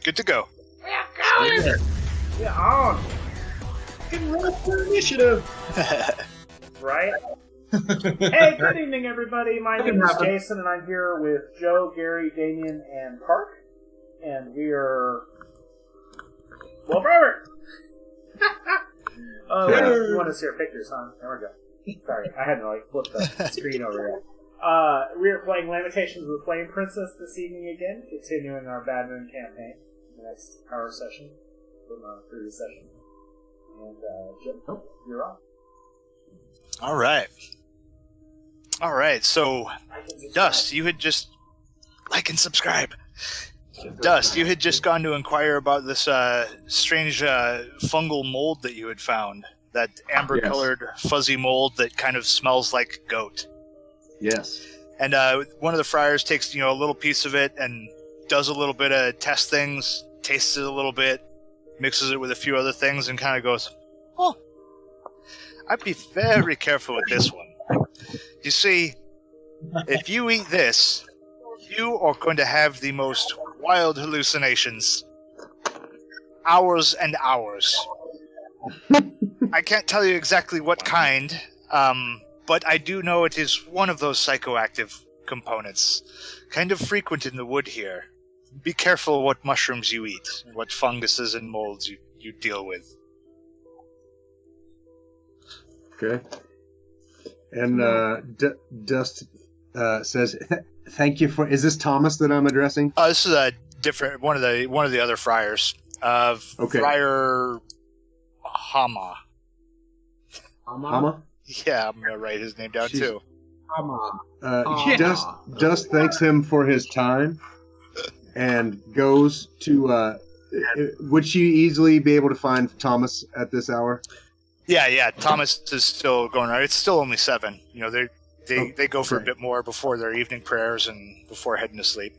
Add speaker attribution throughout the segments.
Speaker 1: Good to go.
Speaker 2: We're going! Yeah, on! Can roll for initiative! Right? Hey, good evening, everybody. My name is Jason, and I'm here with Joe, Gary, Damien, and Park. And we are... Well, forever! You want to see our pictures, huh? There we go. Sorry, I had to flip the screen over here. We are playing Lamentations of the Flame Princess this evening again, continuing our Bad Moon campaign. The next hour session from our previous session. And, Jim, you're on.
Speaker 1: All right, so, Dust, you had just... Like and subscribe. Dust, you had just gone to inquire about this strange fungal mold that you had found. That amber-colored fuzzy mold that kind of smells like goat.
Speaker 3: Yes.
Speaker 1: And one of the friars takes, a little piece of it and does a little bit of test things, tastes it a little bit, mixes it with a few other things, and kind of goes, "Oh, I'd be very careful with this one. You see, if you eat this, you are going to have the most wild hallucinations. Hours and hours. I can't tell you exactly what kind, but I do know it is one of those psychoactive components. Kind of frequent in the wood here. Be careful what mushrooms you eat, and what funguses and molds you deal with."
Speaker 3: Okay. And Dust says, "Thank you for." Is this Thomas that I'm addressing?
Speaker 1: This is a different one of the other friars. Friar Hama.
Speaker 3: Hama?
Speaker 1: Yeah, I'm gonna write his name down too.
Speaker 3: Hama. Dust thanks him for his time, and goes to. Would she easily be able to find Thomas at this hour?
Speaker 1: Yeah. Thomas is still going around. It's still only 7. They go for a bit more before their evening prayers and before heading to sleep.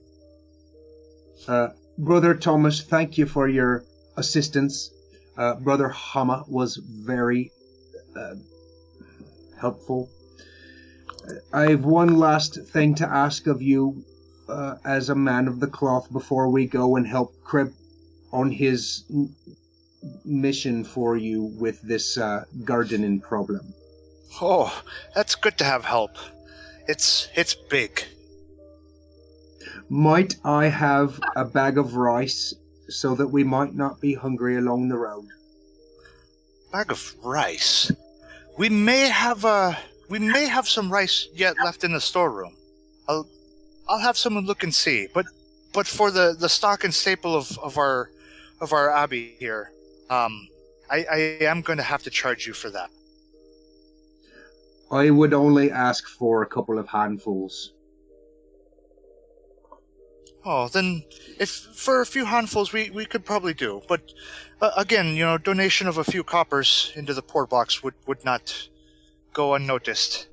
Speaker 3: Brother Thomas, thank you for your assistance. Brother Hama was very helpful. I have one last thing to ask of you as a man of the cloth before we go and help Kreb on his mission for you with this gardening problem.
Speaker 1: Oh, that's good to have help. It's big.
Speaker 3: Might I have a bag of rice so that we might not be hungry along the road?
Speaker 1: Bag of rice? We may have some rice yet left in the storeroom. I'll have someone look and see. But for the stock and staple of our abbey here, I am going to have to charge you for that.
Speaker 3: I would only ask for a couple of handfuls.
Speaker 1: Oh, then if for a few handfuls we could probably do. But again, donation of a few coppers into the poor box would not go unnoticed.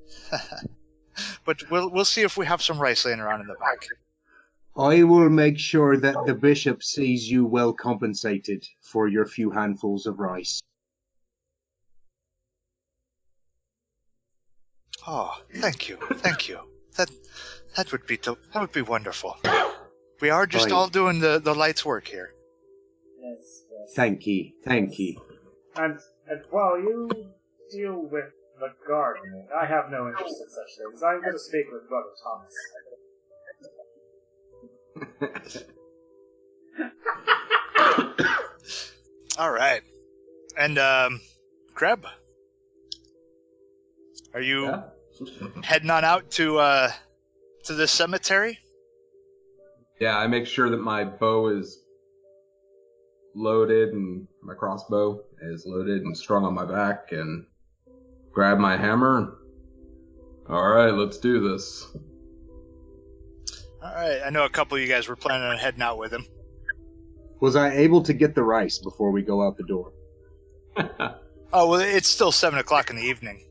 Speaker 1: But we'll see if we have some rice laying around in the back.
Speaker 3: I will make sure that the bishop sees you well compensated for your few handfuls of rice.
Speaker 1: Oh, thank you. That would be wonderful. We are just all doing the light's work here.
Speaker 2: Yes.
Speaker 3: Thank ye.
Speaker 2: And while you deal with the gardening, I have no interest in such things. I'm going to speak with Brother Thomas.
Speaker 1: All right. And, Kreb? Are you heading on out to this cemetery?
Speaker 4: Yeah, I make sure that my bow is loaded and my crossbow is loaded and strung on my back, and grab my hammer. All right, let's do this.
Speaker 1: All right, I know a couple of you guys were planning on heading out with him.
Speaker 3: Was I able to get the rice before we go out the door?
Speaker 1: Oh, well, it's still 7 o'clock in the evening.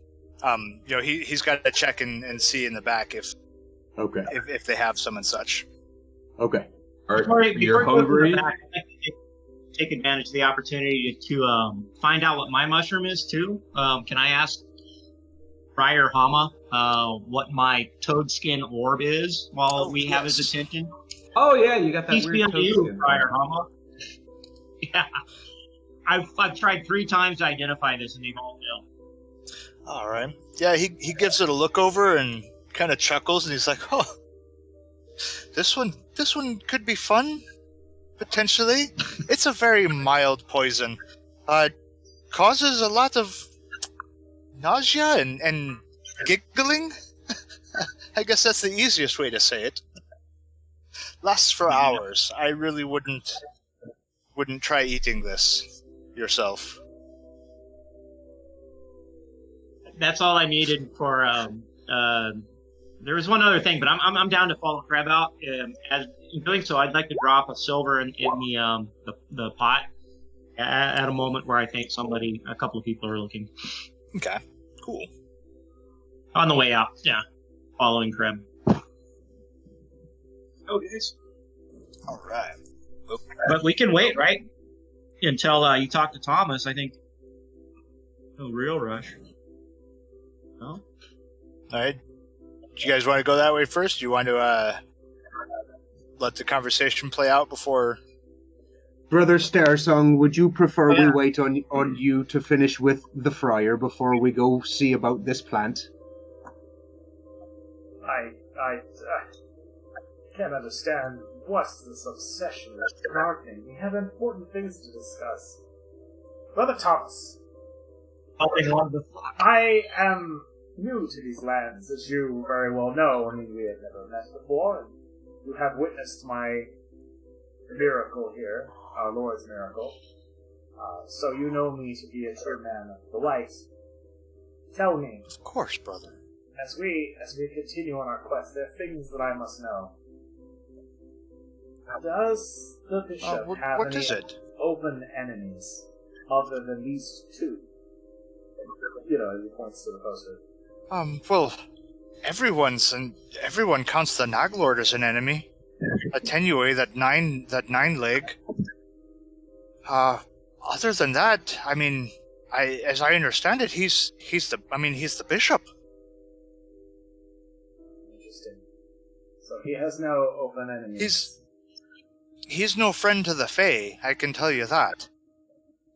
Speaker 1: He's got to check and see in the back if they have some and such.
Speaker 3: Okay.
Speaker 4: All right, you're hungry?
Speaker 5: Back, I'd like to take advantage of the opportunity to find out what my mushroom is, too. Can I ask Friar Hama what my toad skin orb is while we have his attention?
Speaker 4: Oh, yeah, you got that
Speaker 5: Peace
Speaker 4: weird
Speaker 5: be unto
Speaker 4: toad
Speaker 5: you,
Speaker 4: skin.
Speaker 5: Friar Hama. Yeah. I've tried 3 times to identify this, and they've all failed.
Speaker 1: All right. Yeah, he gives it a look over and kind of chuckles, and he's like, "Oh, this one could be fun, potentially. It's a very mild poison. Causes a lot of nausea and giggling. I guess that's the easiest way to say it. Lasts for hours. I really wouldn't try eating this yourself."
Speaker 5: That's all I needed for. There was one other thing, but I'm down to follow Crab out. As in doing so, I'd like to drop a silver in the pot at a moment where I think a couple of people are looking.
Speaker 1: Okay, cool.
Speaker 5: On the way out, yeah, following Crab.
Speaker 2: Okay.
Speaker 1: All right.
Speaker 5: But we can wait, right? Until you talk to Thomas, I think. No real rush. No?
Speaker 1: All right. Do you guys want to go that way first? Do you want to let the conversation play out before?
Speaker 3: Brother Starsong, would you prefer we wait on you to finish with the friar before we go see about this plant?
Speaker 2: I can't understand what's this obsession with gardening. We have important things to discuss. Brother Thomas, I am new to these lands, as you very well know. I mean, we have never met before, and you have witnessed my miracle here, our Lord's miracle. So you know me to be a true man of the light. Tell me,
Speaker 1: Of course, brother.
Speaker 2: as we continue on our quest, there are things that I must know. Does the bishop have
Speaker 1: what
Speaker 2: any
Speaker 1: is it?
Speaker 2: open enemies other than these 2? You know, as he points to the poster.
Speaker 1: Well, everyone counts the Naglord as an enemy. Attenue, that nine leg. Other than that, I mean, as I understand it, he's the bishop.
Speaker 2: Interesting. So he has no open enemies.
Speaker 1: He's no friend to the Fae, I can tell you that.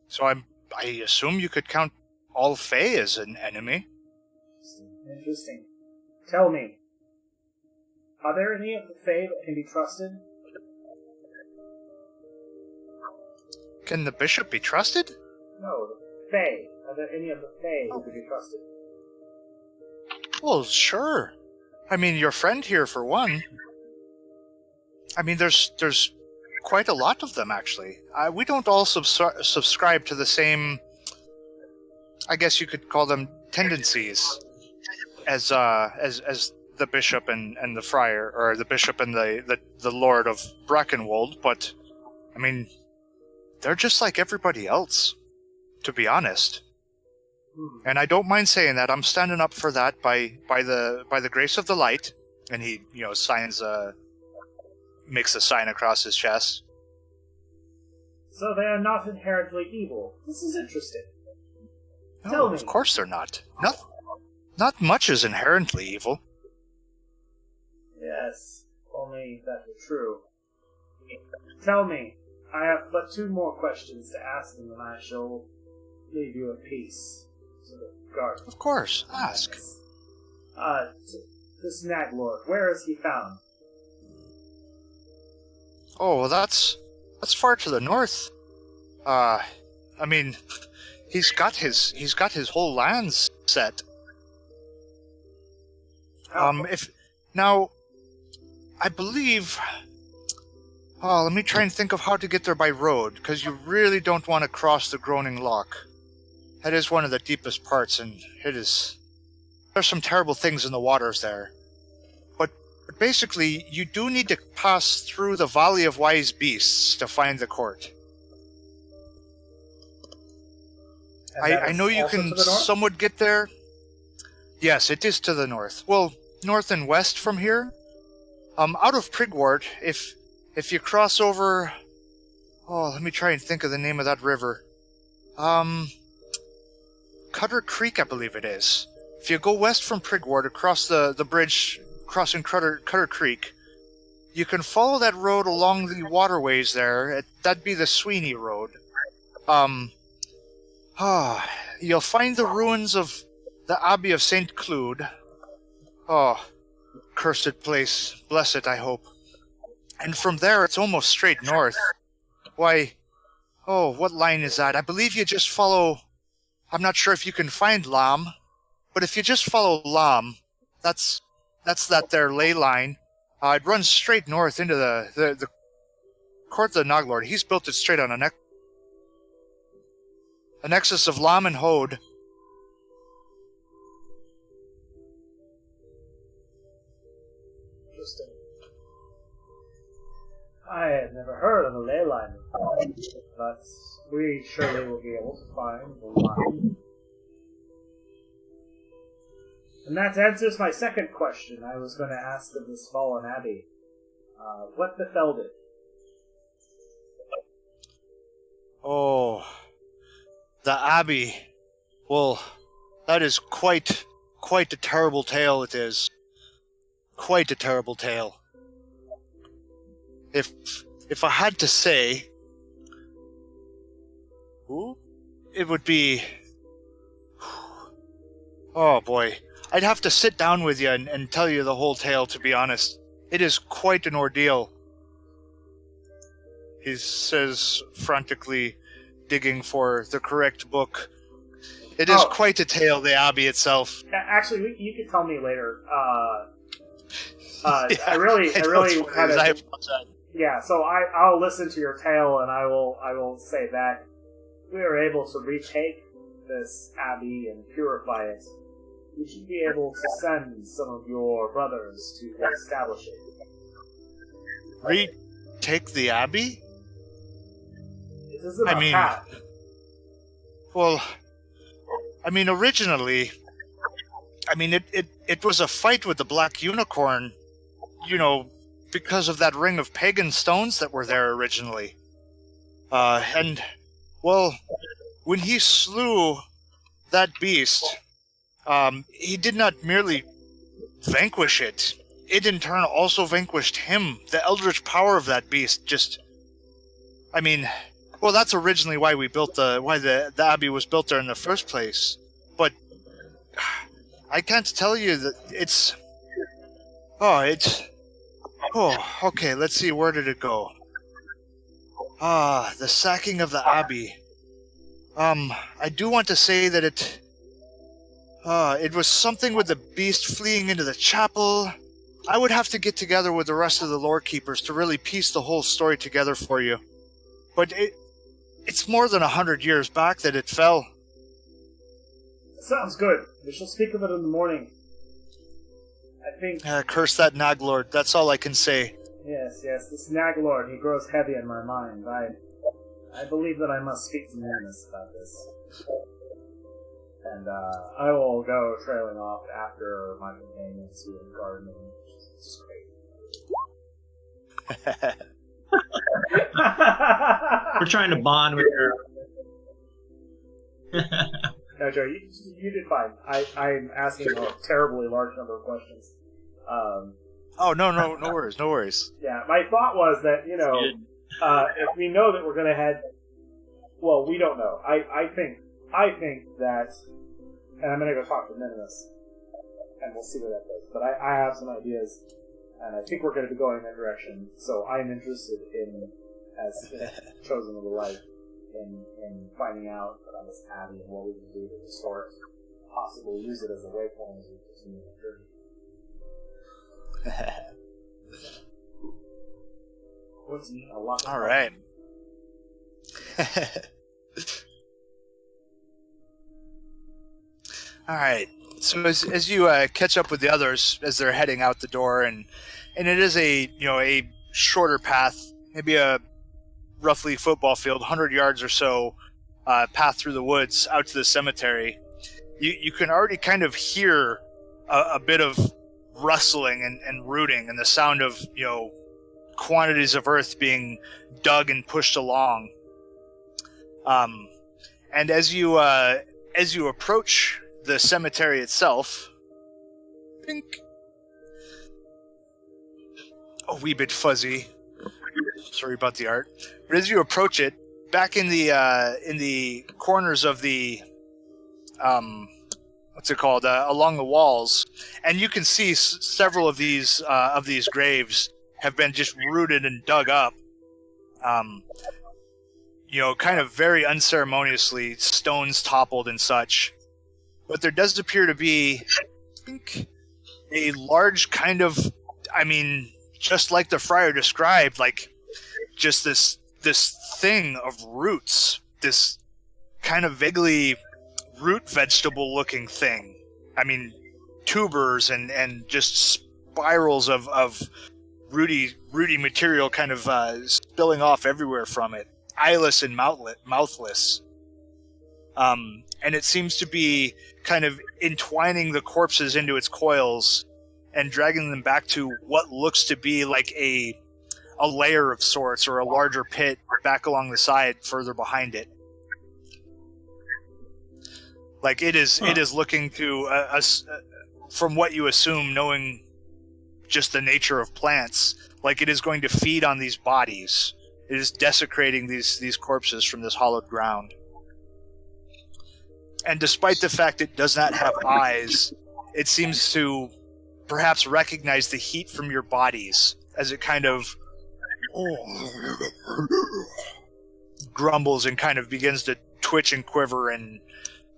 Speaker 1: So I assume you could count all Fae as an enemy.
Speaker 2: Interesting. Tell me, are there any of the Fae that can be trusted?
Speaker 1: Can the bishop be trusted?
Speaker 2: No, the Fae. Are there any of the Fae who can be trusted?
Speaker 1: Well, sure. I mean, your friend here, for one. I mean, there's quite a lot of them, actually. We don't all subscribe to the same, I guess you could call them, tendencies as the bishop and the friar, or the bishop and the lord of Brackenwold, but, I mean, they're just like everybody else, to be honest. And I don't mind saying that. I'm standing up for that by the grace of the light. And he, makes a sign across his chest.
Speaker 2: So they are not inherently evil. This is interesting.
Speaker 1: No,
Speaker 2: Tell me.
Speaker 1: of course they're not. Not much is inherently evil.
Speaker 2: Yes, only that were true. Tell me, I have but 2 more questions to ask, and then I shall leave you in peace. Sort of guard.
Speaker 1: Of course, ask.
Speaker 2: This Naglord, where is he found?
Speaker 1: Oh, well, that's far to the north. I mean, he's got his whole lands set. I believe. Oh, let me try and think of how to get there by road, because you really don't want to cross the Groaning Loch. That is one of the deepest parts, and there's some terrible things in the waters there. But basically, you do need to pass through the Valley of Wise Beasts to find the court. I know you can somewhat get there. Yes, it is to the north. Well, north and west from here. Out of Prigwort, if you cross over... Oh, let me try and think of the name of that river. Cutter Creek, I believe it is. If you go west from Prigwort across the bridge crossing Cutter Creek, you can follow that road along the waterways there. That'd be the Sweeney Road. You'll find the ruins of the Abbey of St. Clude. Oh, cursed place. Bless it, I hope. And from there, it's almost straight north. Why, what line is that? I believe you just follow... I'm not sure if you can find Lam, but if you just follow Lam, that's that there ley line. It runs straight north into the court of the Noglord. He's built it straight on a nexus of Lam and Hode.
Speaker 2: Interesting. I had never heard of a ley line before, but we surely will be able to find the line. And that answers my second question I was going to ask of this fallen abbey. What befell it?
Speaker 1: Oh, the Abbey. Well, that is quite a terrible tale it is. Quite a terrible tale. If I had to say, it would be... Oh boy. I'd have to sit down with you and tell you the whole tale, to be honest. It is quite an ordeal. He says, frantically digging for the correct book. It is quite a tale, the Abbey itself.
Speaker 2: Actually, you can tell me later.
Speaker 1: Yeah,
Speaker 2: I really kind of...
Speaker 1: apologize.
Speaker 2: Yeah, so I'll listen to your tale, and I will say that we are able to retake this abbey and purify it. You should be able to send some of your brothers to establish it.
Speaker 1: Retake the Abbey?
Speaker 2: It isn't a path.
Speaker 1: Well, originally, it was a fight with the Black Unicorn, because of that ring of pagan stones that were there originally. When he slew that beast, he did not merely vanquish it. It in turn also vanquished him. The eldritch power of that beast that's originally why the Abbey was built there in the first place. But I can't tell you that okay, let's see, where did it go? The sacking of the Abbey. I do want to say that it was something with the beast fleeing into the chapel. I would have to get together with the rest of the lore keepers to really piece the whole story together for you. But it's more than 100 years back that it fell.
Speaker 2: Sounds good. We shall speak of it in the morning. I think...
Speaker 1: curse that Naglord. That's all I can say.
Speaker 2: Yes, this Naglord, he grows heavy in my mind. I believe that I must speak to Nimbus about this. And I will go trailing off after my companions who are in the garden, which is great.
Speaker 5: We're trying to bond with her.
Speaker 2: No, Joe, you did fine. I'm asking a terribly large number of questions.
Speaker 1: No worries.
Speaker 2: Yeah, my thought was that, if we know that we're going to head... Well, we don't know. I think that... And I'm going to go talk to Minimus, and we'll see where that goes. But I have some ideas, and I think we're going to be going in that direction. So I'm interested in, as chosen of the light, in finding out about this abbey and what we can do to restore it. Possibly use it as a waypoint as we continue the journey. What's a lot?
Speaker 1: All right. All right. So as you catch up with the others as they're heading out the door, and it is a shorter path, maybe a roughly football field, 100 yards or so, path through the woods out to the cemetery. You can already kind of hear a bit of rustling and rooting, and the sound of quantities of earth being dug and pushed along. And as you approach the cemetery itself, think a wee bit fuzzy. Sorry about the art. But as you approach it, back in the corners of the what's it called, along the walls, and you can see several of these graves have been just rooted and dug up, kind of very unceremoniously, stones toppled and such. But there does appear to be, I think, a large kind of, just like the friar described, like just this thing of roots, this kind of vaguely root vegetable looking thing. Tubers and just spirals of rooty material kind of spilling off everywhere from it, eyeless and mouthless. And it seems to be kind of entwining the corpses into its coils and dragging them back to what looks to be like a layer of sorts, or a larger pit back along the side further behind it. Like it is looking to from what you assume, knowing just the nature of plants, like it is going to feed on these bodies. It is desecrating these corpses from this hollowed ground. And despite the fact it does not have eyes, it seems to perhaps recognize the heat from your bodies as it kind of grumbles and kind of begins to twitch and quiver and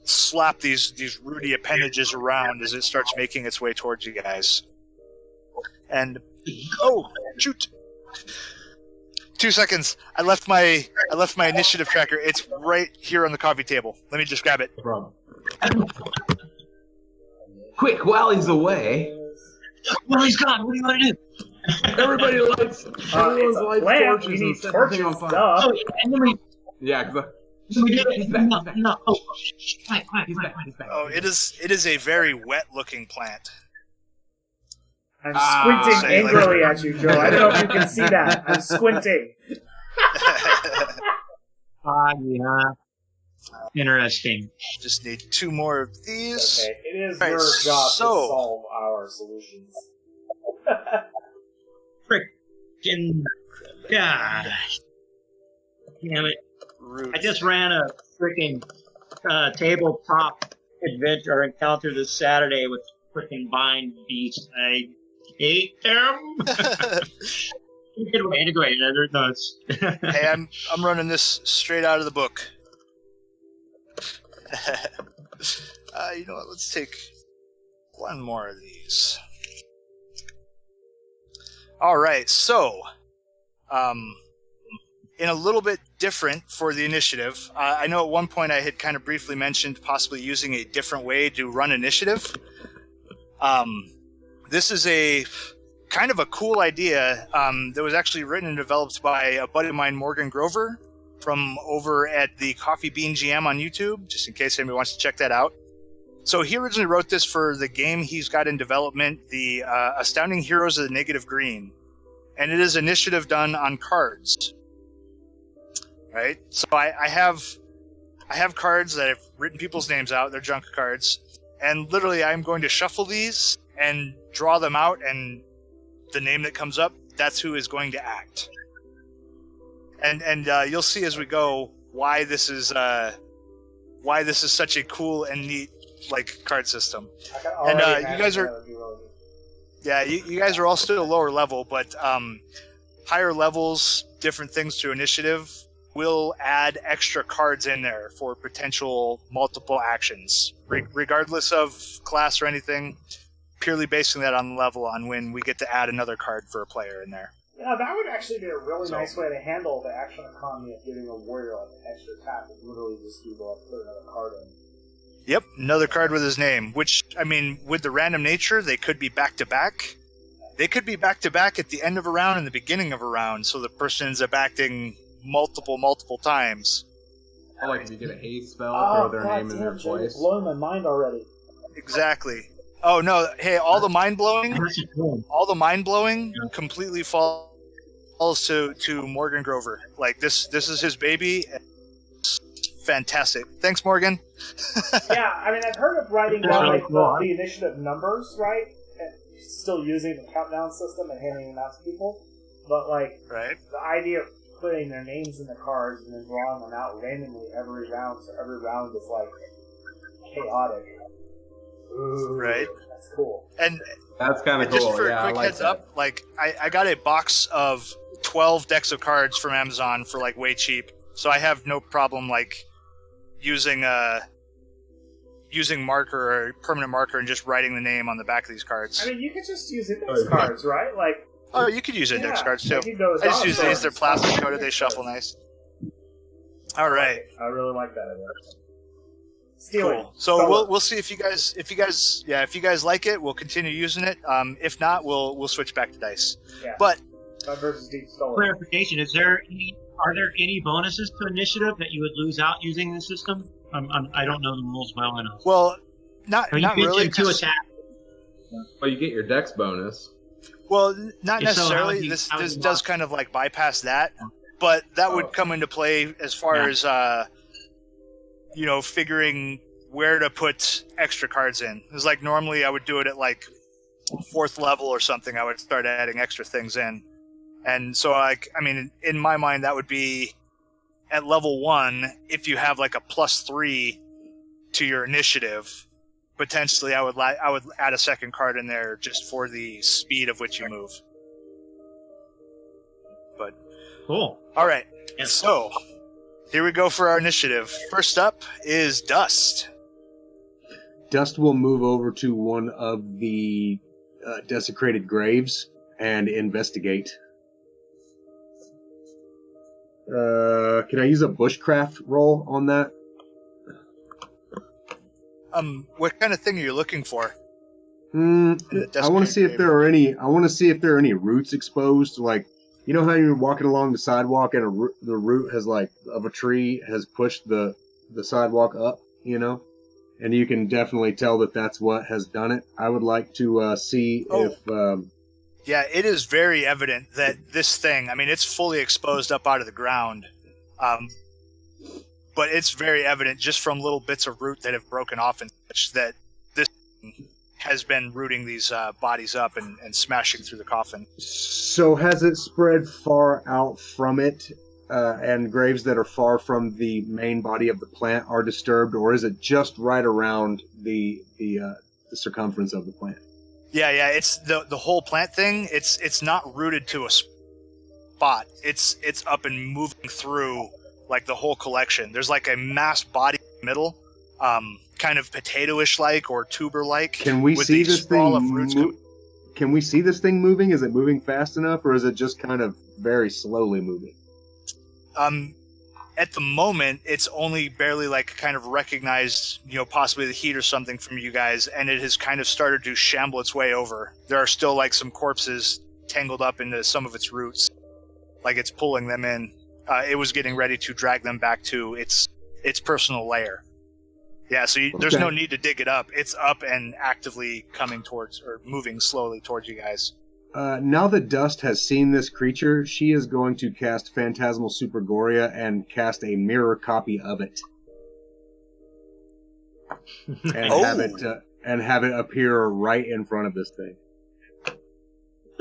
Speaker 1: slap these rooty appendages around as it starts making its way towards you guys. And shoot! 2 seconds. I left my initiative tracker. It's right here on the coffee table. Let me just grab it.
Speaker 4: No problem. Quick, while he's away.
Speaker 5: Well, he's gone. What do you want to do?
Speaker 4: Everybody lights. Everyone's lights torches.
Speaker 2: You need
Speaker 4: and set
Speaker 2: torches,
Speaker 4: everything on fire.
Speaker 2: duh.
Speaker 5: And then we
Speaker 4: Yeah, because
Speaker 5: he's back. No. Oh, quiet.
Speaker 4: he's back.
Speaker 1: Oh, it is a very wet looking plant.
Speaker 2: I'm squinting angrily at you, Joe. I don't know if you can see that. I'm squinting.
Speaker 5: Yeah. Interesting.
Speaker 1: Just need 2 more of these.
Speaker 2: Okay, it is
Speaker 1: Right,
Speaker 2: your job to
Speaker 1: so-
Speaker 2: solve our solutions.
Speaker 5: Frickin' God. Damn it.
Speaker 1: Roots.
Speaker 5: I just ran a freaking tabletop adventure or encounter this Saturday with freaking vine beasts. I hate them. Get away, integrate. They're nuts.
Speaker 1: Hey, I'm running this straight out of the book. You know what? Let's take 1 more of these. All right, so in a little bit different for the initiative, I know at one point I had kind of briefly mentioned possibly using a different way to run initiative. This is a kind of a cool idea that was actually written and developed by a buddy of mine, Morgan Grover, from over at the Coffee Bean GM on YouTube, just in case anybody wants to check that out. So he originally wrote this for the game he's got in development, the Astounding Heroes of the Negative Green. And it is initiative done on cards. Right? So I have cards that I've written people's names out, they're junk cards. And literally I'm going to shuffle these and draw them out, and the name that comes up, that's who is going to act. And you'll see as we go why this is such a cool and neat card system. And you guys are you guys are all still lower level, but higher levels, different things to initiative will add extra cards in there for potential multiple actions, regardless of class or anything. Purely basing that on level on when we get to add another card for a player in there.
Speaker 2: Yeah, that would actually be a really nice way to handle the action economy of giving a warrior an extra attack and literally just put another card in.
Speaker 1: Yep, another card with his name, which, with the random nature, they could be back-to-back. They could be back-to-back at the end of a round and the beginning of a round, so the person ends up acting multiple times.
Speaker 4: Or like if you get a haste spell, throw their name in their place.
Speaker 2: Blowing my mind already.
Speaker 1: Exactly. Oh no! Hey, all the mind blowing completely falls to Morgan Grover. This is his baby. It's fantastic. Thanks, Morgan.
Speaker 2: Yeah, I've heard of writing down the initiative numbers, right? And still using the countdown system and handing them out to people. But
Speaker 1: right.
Speaker 2: the idea of putting their names in the cards and then drawing them out randomly every round, so every round is like chaotic. Ooh,
Speaker 1: Right.
Speaker 2: That's cool.
Speaker 1: And
Speaker 4: That's kind of
Speaker 1: just
Speaker 4: cool.
Speaker 1: for
Speaker 4: Yeah,
Speaker 1: a
Speaker 4: I
Speaker 1: quick
Speaker 4: like
Speaker 1: heads
Speaker 4: that.
Speaker 1: up, like I got a box of 12 decks of cards from Amazon for like way cheap, so I have no problem like using marker or permanent marker and just writing the name on the back of these cards.
Speaker 2: I mean, you could just use index cards, right? Like,
Speaker 1: Oh, you could use index cards too.
Speaker 2: like you go
Speaker 1: I just use
Speaker 2: Dodge
Speaker 1: these. They're
Speaker 2: cards.
Speaker 1: plastic coated. They shuffle nice. All right.
Speaker 2: I really like that idea. Stealing.
Speaker 1: Cool. So
Speaker 2: Stolen.
Speaker 1: we'll see if you guys like it, we'll continue using it. If not, we'll switch back to dice.
Speaker 2: Yeah.
Speaker 1: But
Speaker 2: That versus deep stolen.
Speaker 5: Clarification: are there any bonuses to initiative that you would lose out using the system? I don't know the rules well enough.
Speaker 1: well, not
Speaker 5: You
Speaker 1: not really.
Speaker 5: mentioned 2 attacks.
Speaker 4: Well, you get your dex bonus.
Speaker 1: Well, not
Speaker 5: If so, how
Speaker 1: necessarily.
Speaker 5: would you-
Speaker 1: This
Speaker 5: how would
Speaker 1: this
Speaker 5: you
Speaker 1: does
Speaker 5: lock-
Speaker 1: kind of like bypass that, but that would come into play as far as figuring where to put extra cards in. It's like normally I would do it at like 4th level or something. I would start adding extra things in, and so in my mind that would be at level 1 if you have like a +3 to your initiative. Potentially, I would add a second card in there just for the speed of which you move. But
Speaker 5: Cool.
Speaker 1: all right,
Speaker 5: Yeah.
Speaker 1: so here we go for our initiative. First up is Dust.
Speaker 3: Dust will move over to one of the desecrated graves and investigate. Can I use a bushcraft roll on that?
Speaker 1: What kind of thing are you looking for?
Speaker 3: I want to
Speaker 1: desecrated
Speaker 3: see if
Speaker 1: grave.
Speaker 3: there are any. I want to see if there are any roots exposed. Like, you know how you're walking along the sidewalk and the root has of a tree has pushed the sidewalk up. And you can definitely tell that that's what has done it. I would like to see if.
Speaker 1: Yeah, it is very evident that this thing. I mean, it's fully exposed up out of the ground. But it's very evident just from little bits of root that have broken off and such that this has been rooting these bodies up and smashing through the coffin.
Speaker 3: So has it spread far out from it, and graves that are far from the main body of the plant are disturbed, or is it just right around the circumference of the plant?
Speaker 1: Yeah, it's the whole plant thing. It's not rooted to a spot. It's up and moving through. Like the whole collection. There's like a mass body in the middle, kind of potato-ish like or tuber-like.
Speaker 3: Can we
Speaker 1: with
Speaker 3: see
Speaker 1: the
Speaker 3: this
Speaker 1: sprawl
Speaker 3: thing?
Speaker 1: of roots
Speaker 3: Can we see this thing moving? Is it moving fast enough, or is it just kind of very slowly moving?
Speaker 1: At the moment, it's only barely like kind of recognized, possibly the heat or something from you guys, and it has kind of started to shamble its way over. There are still like some corpses tangled up into some of its roots, like it's pulling them in. It was getting ready to drag them back to its personal lair. Yeah, so there's no need to dig it up. It's up and actively coming towards, or moving slowly towards you guys.
Speaker 3: Now that Dust has seen this creature, she is going to cast Phantasmal Supergoria and cast a mirror copy of it. And have it appear right in front of this thing.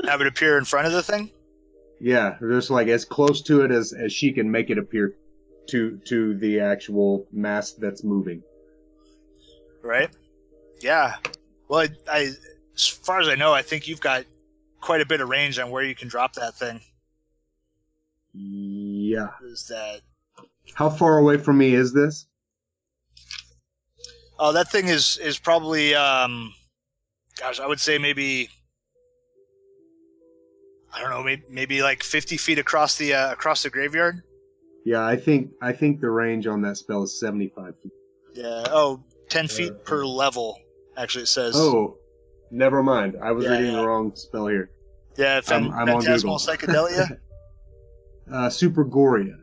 Speaker 1: Have it appear in front of the thing?
Speaker 3: Yeah, just like as close to it as she can make it appear to the actual mass that's moving.
Speaker 1: Right? Yeah. Well, I as far as I know, I think you've got quite a bit of range on where you can drop that thing.
Speaker 3: Yeah.
Speaker 1: Is that?
Speaker 3: How far away from me is this?
Speaker 1: Oh, that thing is probably gosh, I would say maybe, I don't know, maybe like 50 feet across the graveyard.
Speaker 3: Yeah, I think the range on that spell is 75 feet.
Speaker 1: Yeah. Oh, 10 feet per level. Actually, it says.
Speaker 3: Oh, never mind. I was reading the wrong spell here.
Speaker 1: Yeah,
Speaker 3: I'm on
Speaker 1: Phantasmal
Speaker 3: Google.
Speaker 1: Psychedelia.
Speaker 3: Supergoria.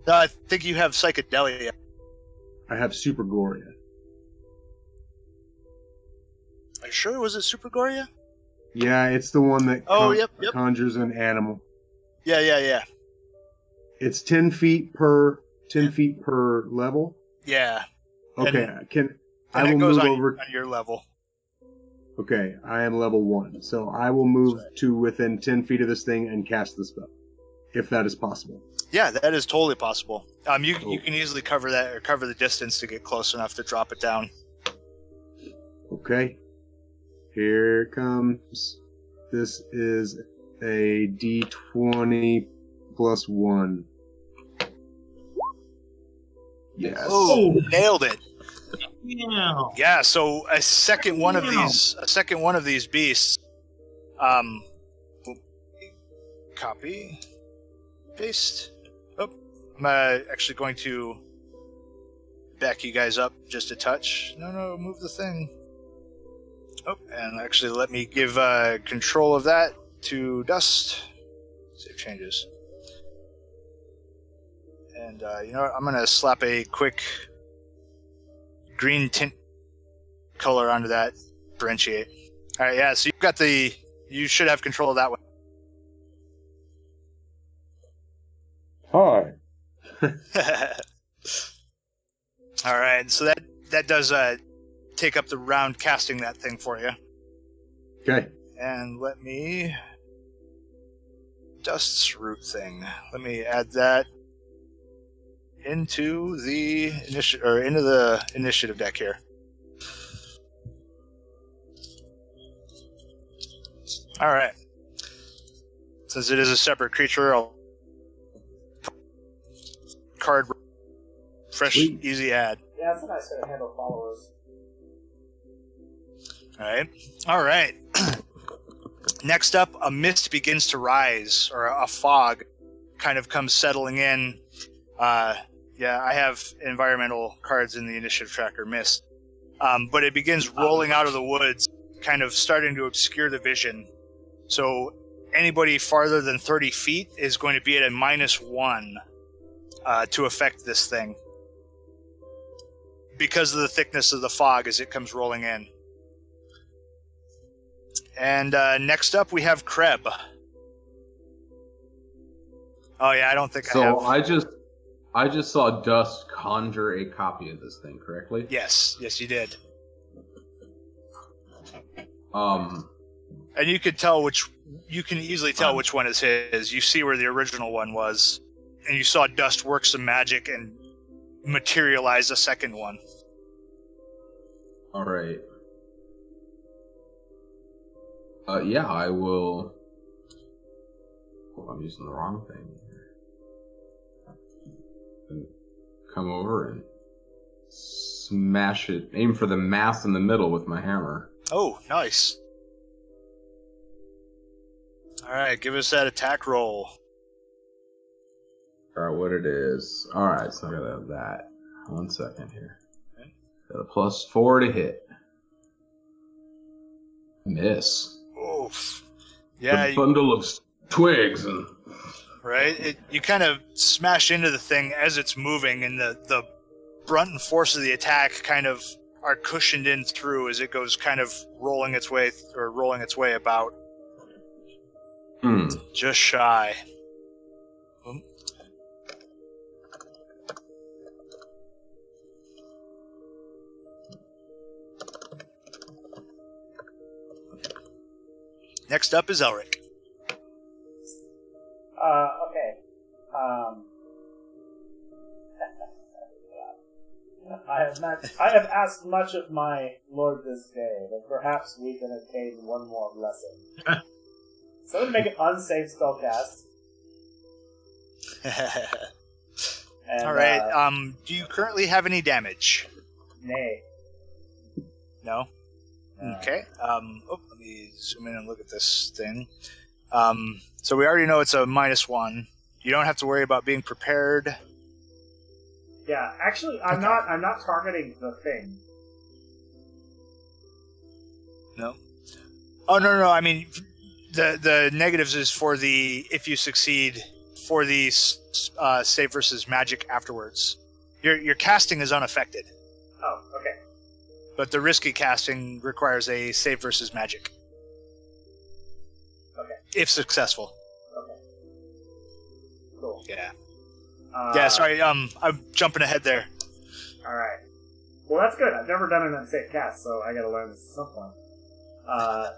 Speaker 1: No, I think you have Psychedelia.
Speaker 3: I have Supergoria.
Speaker 1: Are you sure? Was it Supergoria?
Speaker 3: Yeah, it's the one that
Speaker 1: Yep.
Speaker 3: conjures an animal.
Speaker 1: Yeah.
Speaker 3: It's 10 feet per level.
Speaker 1: Yeah.
Speaker 3: Okay,
Speaker 1: And
Speaker 3: I will
Speaker 1: it goes
Speaker 3: move
Speaker 1: on,
Speaker 3: over.
Speaker 1: on your level.
Speaker 3: Okay, I am level 1, so I will move to within 10 feet of this thing and cast the spell. if that is possible.
Speaker 1: Yeah, that is totally possible. You can easily cover that or cover the distance to get close enough to drop it down.
Speaker 3: Okay. Here comes. This is a D20 plus 1. Yes.
Speaker 1: Oh, nailed it.
Speaker 5: Yeah.
Speaker 1: Yeah, so a second one of these beasts. Copy, paste. Oh, I'm actually going to back you guys up just a touch. No, move the thing. Oh, and actually let me give control of that to Dust. Save changes. And you know what? I'm going to slap a quick green tint color onto that. Differentiate. All right, yeah, so you should have control of that one.
Speaker 3: Hi.
Speaker 1: All right, so that does take up the round casting that thing for you.
Speaker 3: Okay.
Speaker 1: And let me Dust's root thing. Let me add that into the initiative deck here. All right. Since it is a separate creature, I'll card fresh,
Speaker 3: Sweet.
Speaker 1: easy add.
Speaker 2: Yeah, it's a nice way to handle followers.
Speaker 1: All right. Next up, a mist begins to rise, or a fog kind of comes settling in. Yeah, I have environmental cards in the initiative tracker, mist. But it begins rolling out of the woods, kind of starting to obscure the vision. So anybody farther than 30 feet is going to be at a -1 to affect this thing, because of the thickness of the fog as it comes rolling in. And next up, we have Kreb. Oh yeah, I don't think I have.
Speaker 4: I just saw Dust conjure a copy of this thing, correctly?
Speaker 1: Yes, you did.
Speaker 4: And
Speaker 1: you could tell you can easily tell which one is his. You see where the original one was, and you saw Dust work some magic and materialize a second one.
Speaker 4: All right. Yeah, I will. Oh, I'm using the wrong thing here. And come over and smash it. Aim for the mass in the middle with my hammer.
Speaker 1: Oh, nice. All right, give us that attack roll.
Speaker 4: All right, what it is. All right, so I gotta have that. 1 second here.
Speaker 1: Okay.
Speaker 4: Got a +4 to hit. Miss.
Speaker 1: Oof. Yeah,
Speaker 4: The bundle of twigs and.
Speaker 1: right? You kind of smash into the thing as it's moving, and the brunt and force of the attack kind of are cushioned in through as it goes kind of rolling its way about. Just shy. Next up is Elric.
Speaker 2: Okay. I have asked much of my lord this day, but perhaps we can obtain one more blessing. So I'm going to make an unsafe spellcast.
Speaker 1: All right. Do you currently have any damage?
Speaker 2: Nay.
Speaker 1: No? Okay. Let me zoom in and look at this thing. So we already know it's a -1. You don't have to worry about being prepared.
Speaker 2: Yeah, actually, I'm not targeting the thing.
Speaker 1: No. Oh no! I mean, the negatives is for the if you succeed for the save versus magic afterwards. Your casting is unaffected.
Speaker 2: Oh, okay.
Speaker 1: But the risky casting requires a save versus magic.
Speaker 2: Okay.
Speaker 1: If successful.
Speaker 2: Okay. Cool.
Speaker 1: Yeah. Yeah, sorry, I'm jumping ahead there.
Speaker 2: Alright. Well, that's good. I've never done an unsafe cast, so I gotta learn this at some point.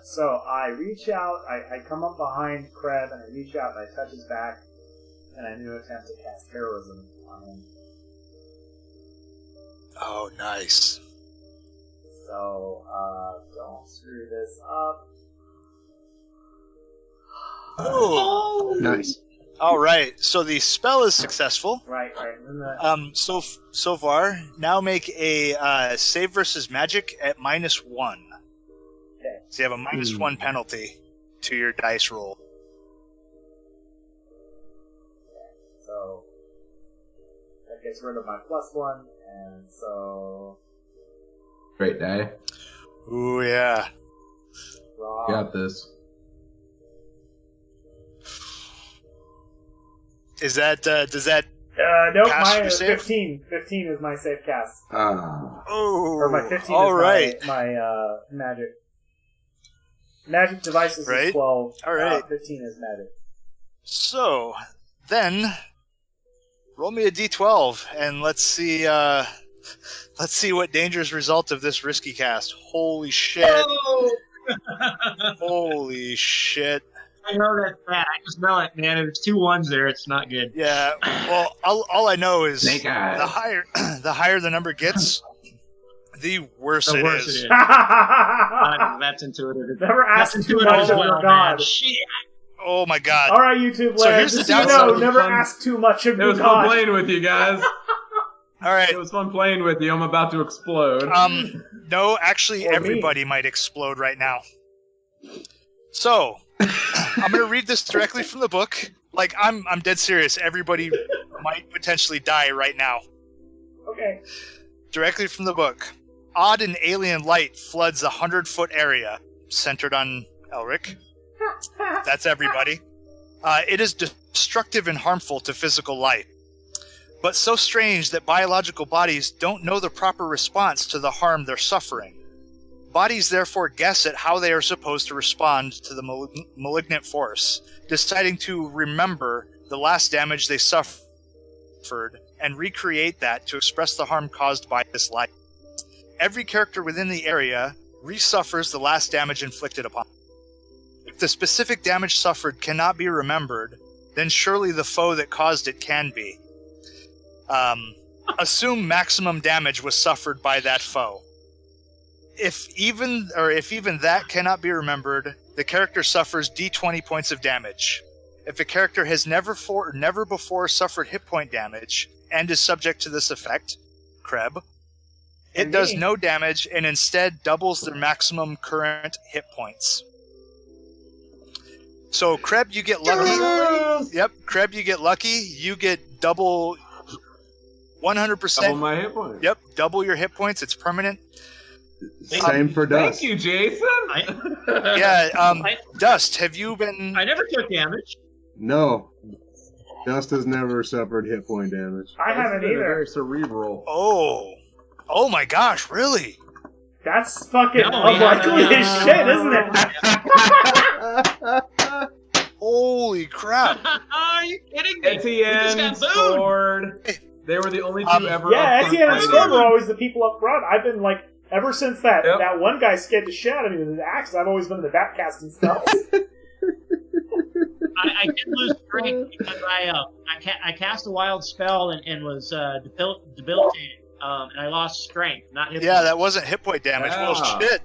Speaker 2: So I reach out, I come up behind Kreb, and I reach out and I touch his back, and a new attempt to cast heroism on him.
Speaker 1: Oh, nice.
Speaker 2: So, don't screw this up.
Speaker 1: Oh,
Speaker 3: Nice.
Speaker 1: all right. So the spell is successful.
Speaker 2: Right. And then
Speaker 1: So far, now make a save versus magic at -1.
Speaker 2: Okay.
Speaker 1: So you have a -1 penalty to your dice roll.
Speaker 2: So that gets rid of my +1, and so
Speaker 4: Great day.
Speaker 1: Ooh, yeah.
Speaker 2: Rob.
Speaker 4: Got this.
Speaker 1: Is that does that?
Speaker 2: Nope,
Speaker 1: Pass
Speaker 2: my
Speaker 1: your save?
Speaker 2: 15. 15 is my safe cast.
Speaker 3: Ah.
Speaker 1: Oh,
Speaker 2: Or my 15
Speaker 1: all
Speaker 2: is
Speaker 1: right.
Speaker 2: my magic. Magic devices
Speaker 1: Right.
Speaker 2: is 12.
Speaker 1: All right.
Speaker 2: 15 is magic.
Speaker 1: So then, roll me a d12 and let's see what dangerous result of this risky cast. Holy shit!
Speaker 5: Oh!
Speaker 1: Holy shit!
Speaker 5: I know that's bad. I just know it, man. If it's 2 1s there, it's not good.
Speaker 1: Yeah. Well, all I know is
Speaker 4: Snake eyes.
Speaker 1: the higher the number gets, the worse
Speaker 5: The
Speaker 1: it
Speaker 5: worse
Speaker 1: is.
Speaker 5: it is.
Speaker 2: Never
Speaker 5: That's intuitive.
Speaker 2: ask
Speaker 5: That's
Speaker 2: too
Speaker 5: intuitive
Speaker 2: much
Speaker 5: as
Speaker 2: of
Speaker 5: well,
Speaker 2: your
Speaker 5: man.
Speaker 2: god.
Speaker 5: Shit.
Speaker 1: Oh my god.
Speaker 2: Alright, YouTube
Speaker 1: So
Speaker 2: land.
Speaker 1: here's the
Speaker 2: Just so you
Speaker 1: downside.
Speaker 2: know, never
Speaker 4: Fun.
Speaker 2: ask too much of
Speaker 4: It
Speaker 2: your
Speaker 4: was fun
Speaker 2: god.
Speaker 4: playing with you guys.
Speaker 1: All right.
Speaker 4: It was fun playing with you. I'm about to explode.
Speaker 1: No, actually,
Speaker 2: Or me.
Speaker 1: everybody might explode right now. So, I'm going to read this directly from the book. Like, I'm dead serious. Everybody might potentially die right now.
Speaker 2: Okay.
Speaker 1: Directly from the book. Odd and alien light floods a 100-foot area centered on Elric. That's everybody. It is destructive and harmful to physical life, but so strange that biological bodies don't know the proper response to the harm they're suffering. Bodies therefore guess at how they are supposed to respond to the malignant force, deciding to remember the last damage they suffered and recreate that to express the harm caused by this light. Every character within the area resuffers the last damage inflicted upon them. If the specific damage suffered cannot be remembered, then surely the foe that caused it can be. Assume maximum damage was suffered by that foe. If even that cannot be remembered, the character suffers d20 points of damage. If a character has never before suffered hit point damage and is subject to this effect, Kreb, it does no damage and instead doubles their maximum current hit points. So Kreb, you get lucky. Yep, Kreb, you get lucky. You get double, 100%.
Speaker 4: Double my hit points.
Speaker 1: Yep, double your hit points. It's permanent.
Speaker 3: Same for Dust.
Speaker 4: Thank you, Jason.
Speaker 1: Yeah, Dust, have you been...
Speaker 5: I never took damage.
Speaker 3: No. Dust has never suffered hit point damage.
Speaker 2: I haven't either.
Speaker 4: Very cerebral.
Speaker 1: Oh my gosh, really?
Speaker 2: That's fucking
Speaker 5: No,
Speaker 2: unlikely
Speaker 5: yeah.
Speaker 2: as shit, isn't it?
Speaker 1: Holy crap.
Speaker 5: Are you kidding me?
Speaker 4: Etienne
Speaker 5: We just got booed.
Speaker 4: scored. They were the only two ever.
Speaker 2: Yeah,
Speaker 4: up
Speaker 2: Etienne and
Speaker 4: front.
Speaker 2: Storm are always the people up front. I've been like, ever since that
Speaker 4: Yep.
Speaker 2: one guy scared the shit out of me with his axe, I've always been in the back casting stuff.
Speaker 5: I did lose strength because I cast a wild spell and was debilitated. And I lost strength, not hit
Speaker 1: Yeah,
Speaker 5: points.
Speaker 1: that wasn't hit point damage.
Speaker 4: Yeah.
Speaker 1: Well, shit.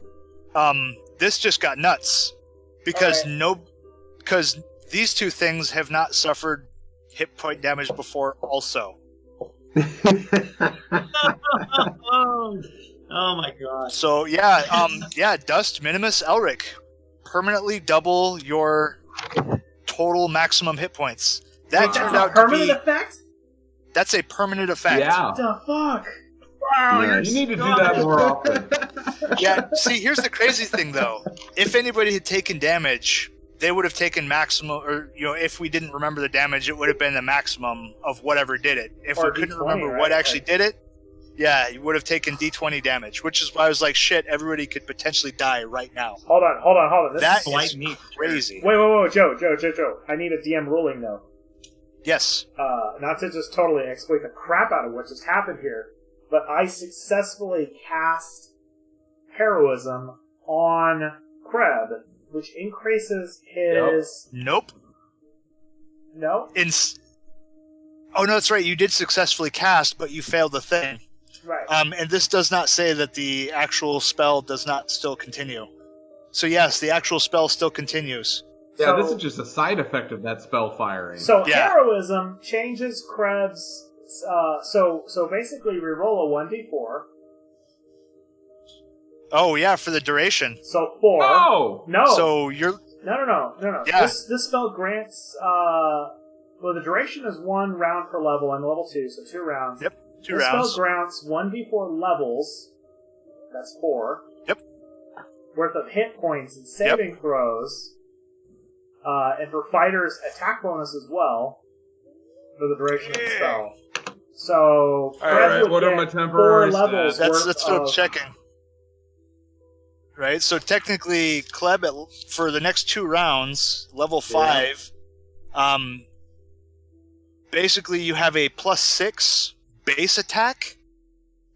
Speaker 1: This just got nuts. Because because these two things have not suffered hit point damage before also.
Speaker 5: Oh my god.
Speaker 1: So yeah, Dust, Minimus, Elric. Permanently double your total maximum hit points. That
Speaker 2: That's
Speaker 1: turned
Speaker 2: a
Speaker 1: out to
Speaker 2: permanent
Speaker 1: be
Speaker 2: effect?
Speaker 1: that's a permanent effect.
Speaker 4: Yeah.
Speaker 2: What the fuck?
Speaker 5: Wow,
Speaker 3: Nice.
Speaker 4: You need to do that more often.
Speaker 1: Yeah, see, here's the crazy thing, though. If anybody had taken damage, they would have taken maximum, or, if we didn't remember the damage, it would have been the maximum of whatever did it. If
Speaker 2: Or
Speaker 1: we couldn't
Speaker 2: D20,
Speaker 1: remember what
Speaker 2: right?
Speaker 1: actually did it, yeah, you would have taken D20 damage, which is why I was like, shit, everybody could potentially die right now.
Speaker 2: Hold on. This
Speaker 1: That
Speaker 2: is...
Speaker 5: White
Speaker 1: is
Speaker 5: meat.
Speaker 1: crazy.
Speaker 2: Wait, Joe. I need a DM ruling, though.
Speaker 1: Yes.
Speaker 2: Not to just totally exploit the crap out of what just happened here, but I successfully cast Heroism on Kreb, which increases his...
Speaker 1: Nope.
Speaker 2: No?
Speaker 1: Oh, no, that's right. You did successfully cast, but you failed the thing.
Speaker 2: Right.
Speaker 1: And this does not say that the actual spell does not still continue. So yes, the actual spell still continues.
Speaker 4: Yeah,
Speaker 2: So-
Speaker 4: this is just a side effect of that spell firing.
Speaker 2: So
Speaker 1: Yeah.
Speaker 2: heroism changes Krebs. So basically, we roll a 1d4.
Speaker 1: Oh yeah, for the duration.
Speaker 2: So 4.
Speaker 4: Oh!
Speaker 2: No.
Speaker 1: So you're
Speaker 2: No.
Speaker 1: Yeah.
Speaker 2: This spell grants. Well, the duration is 1 round per level. I'm level 2, so 2 rounds.
Speaker 1: Yep, 2
Speaker 2: this
Speaker 1: rounds.
Speaker 2: spell grants 1d4 levels. That's 4.
Speaker 1: Yep.
Speaker 2: Worth of hit points and saving throws. And for fighters, attack bonus as well for the duration of the spell. So,
Speaker 1: All
Speaker 2: Krebs
Speaker 1: right,
Speaker 2: would
Speaker 4: what are
Speaker 2: get
Speaker 4: my temporary
Speaker 2: 4 levels
Speaker 4: stats?
Speaker 2: worth
Speaker 1: That's what I'm
Speaker 2: of-
Speaker 1: checking. Right, so technically, Kleb, for the next 2 rounds, level 5, basically you have a +6 base attack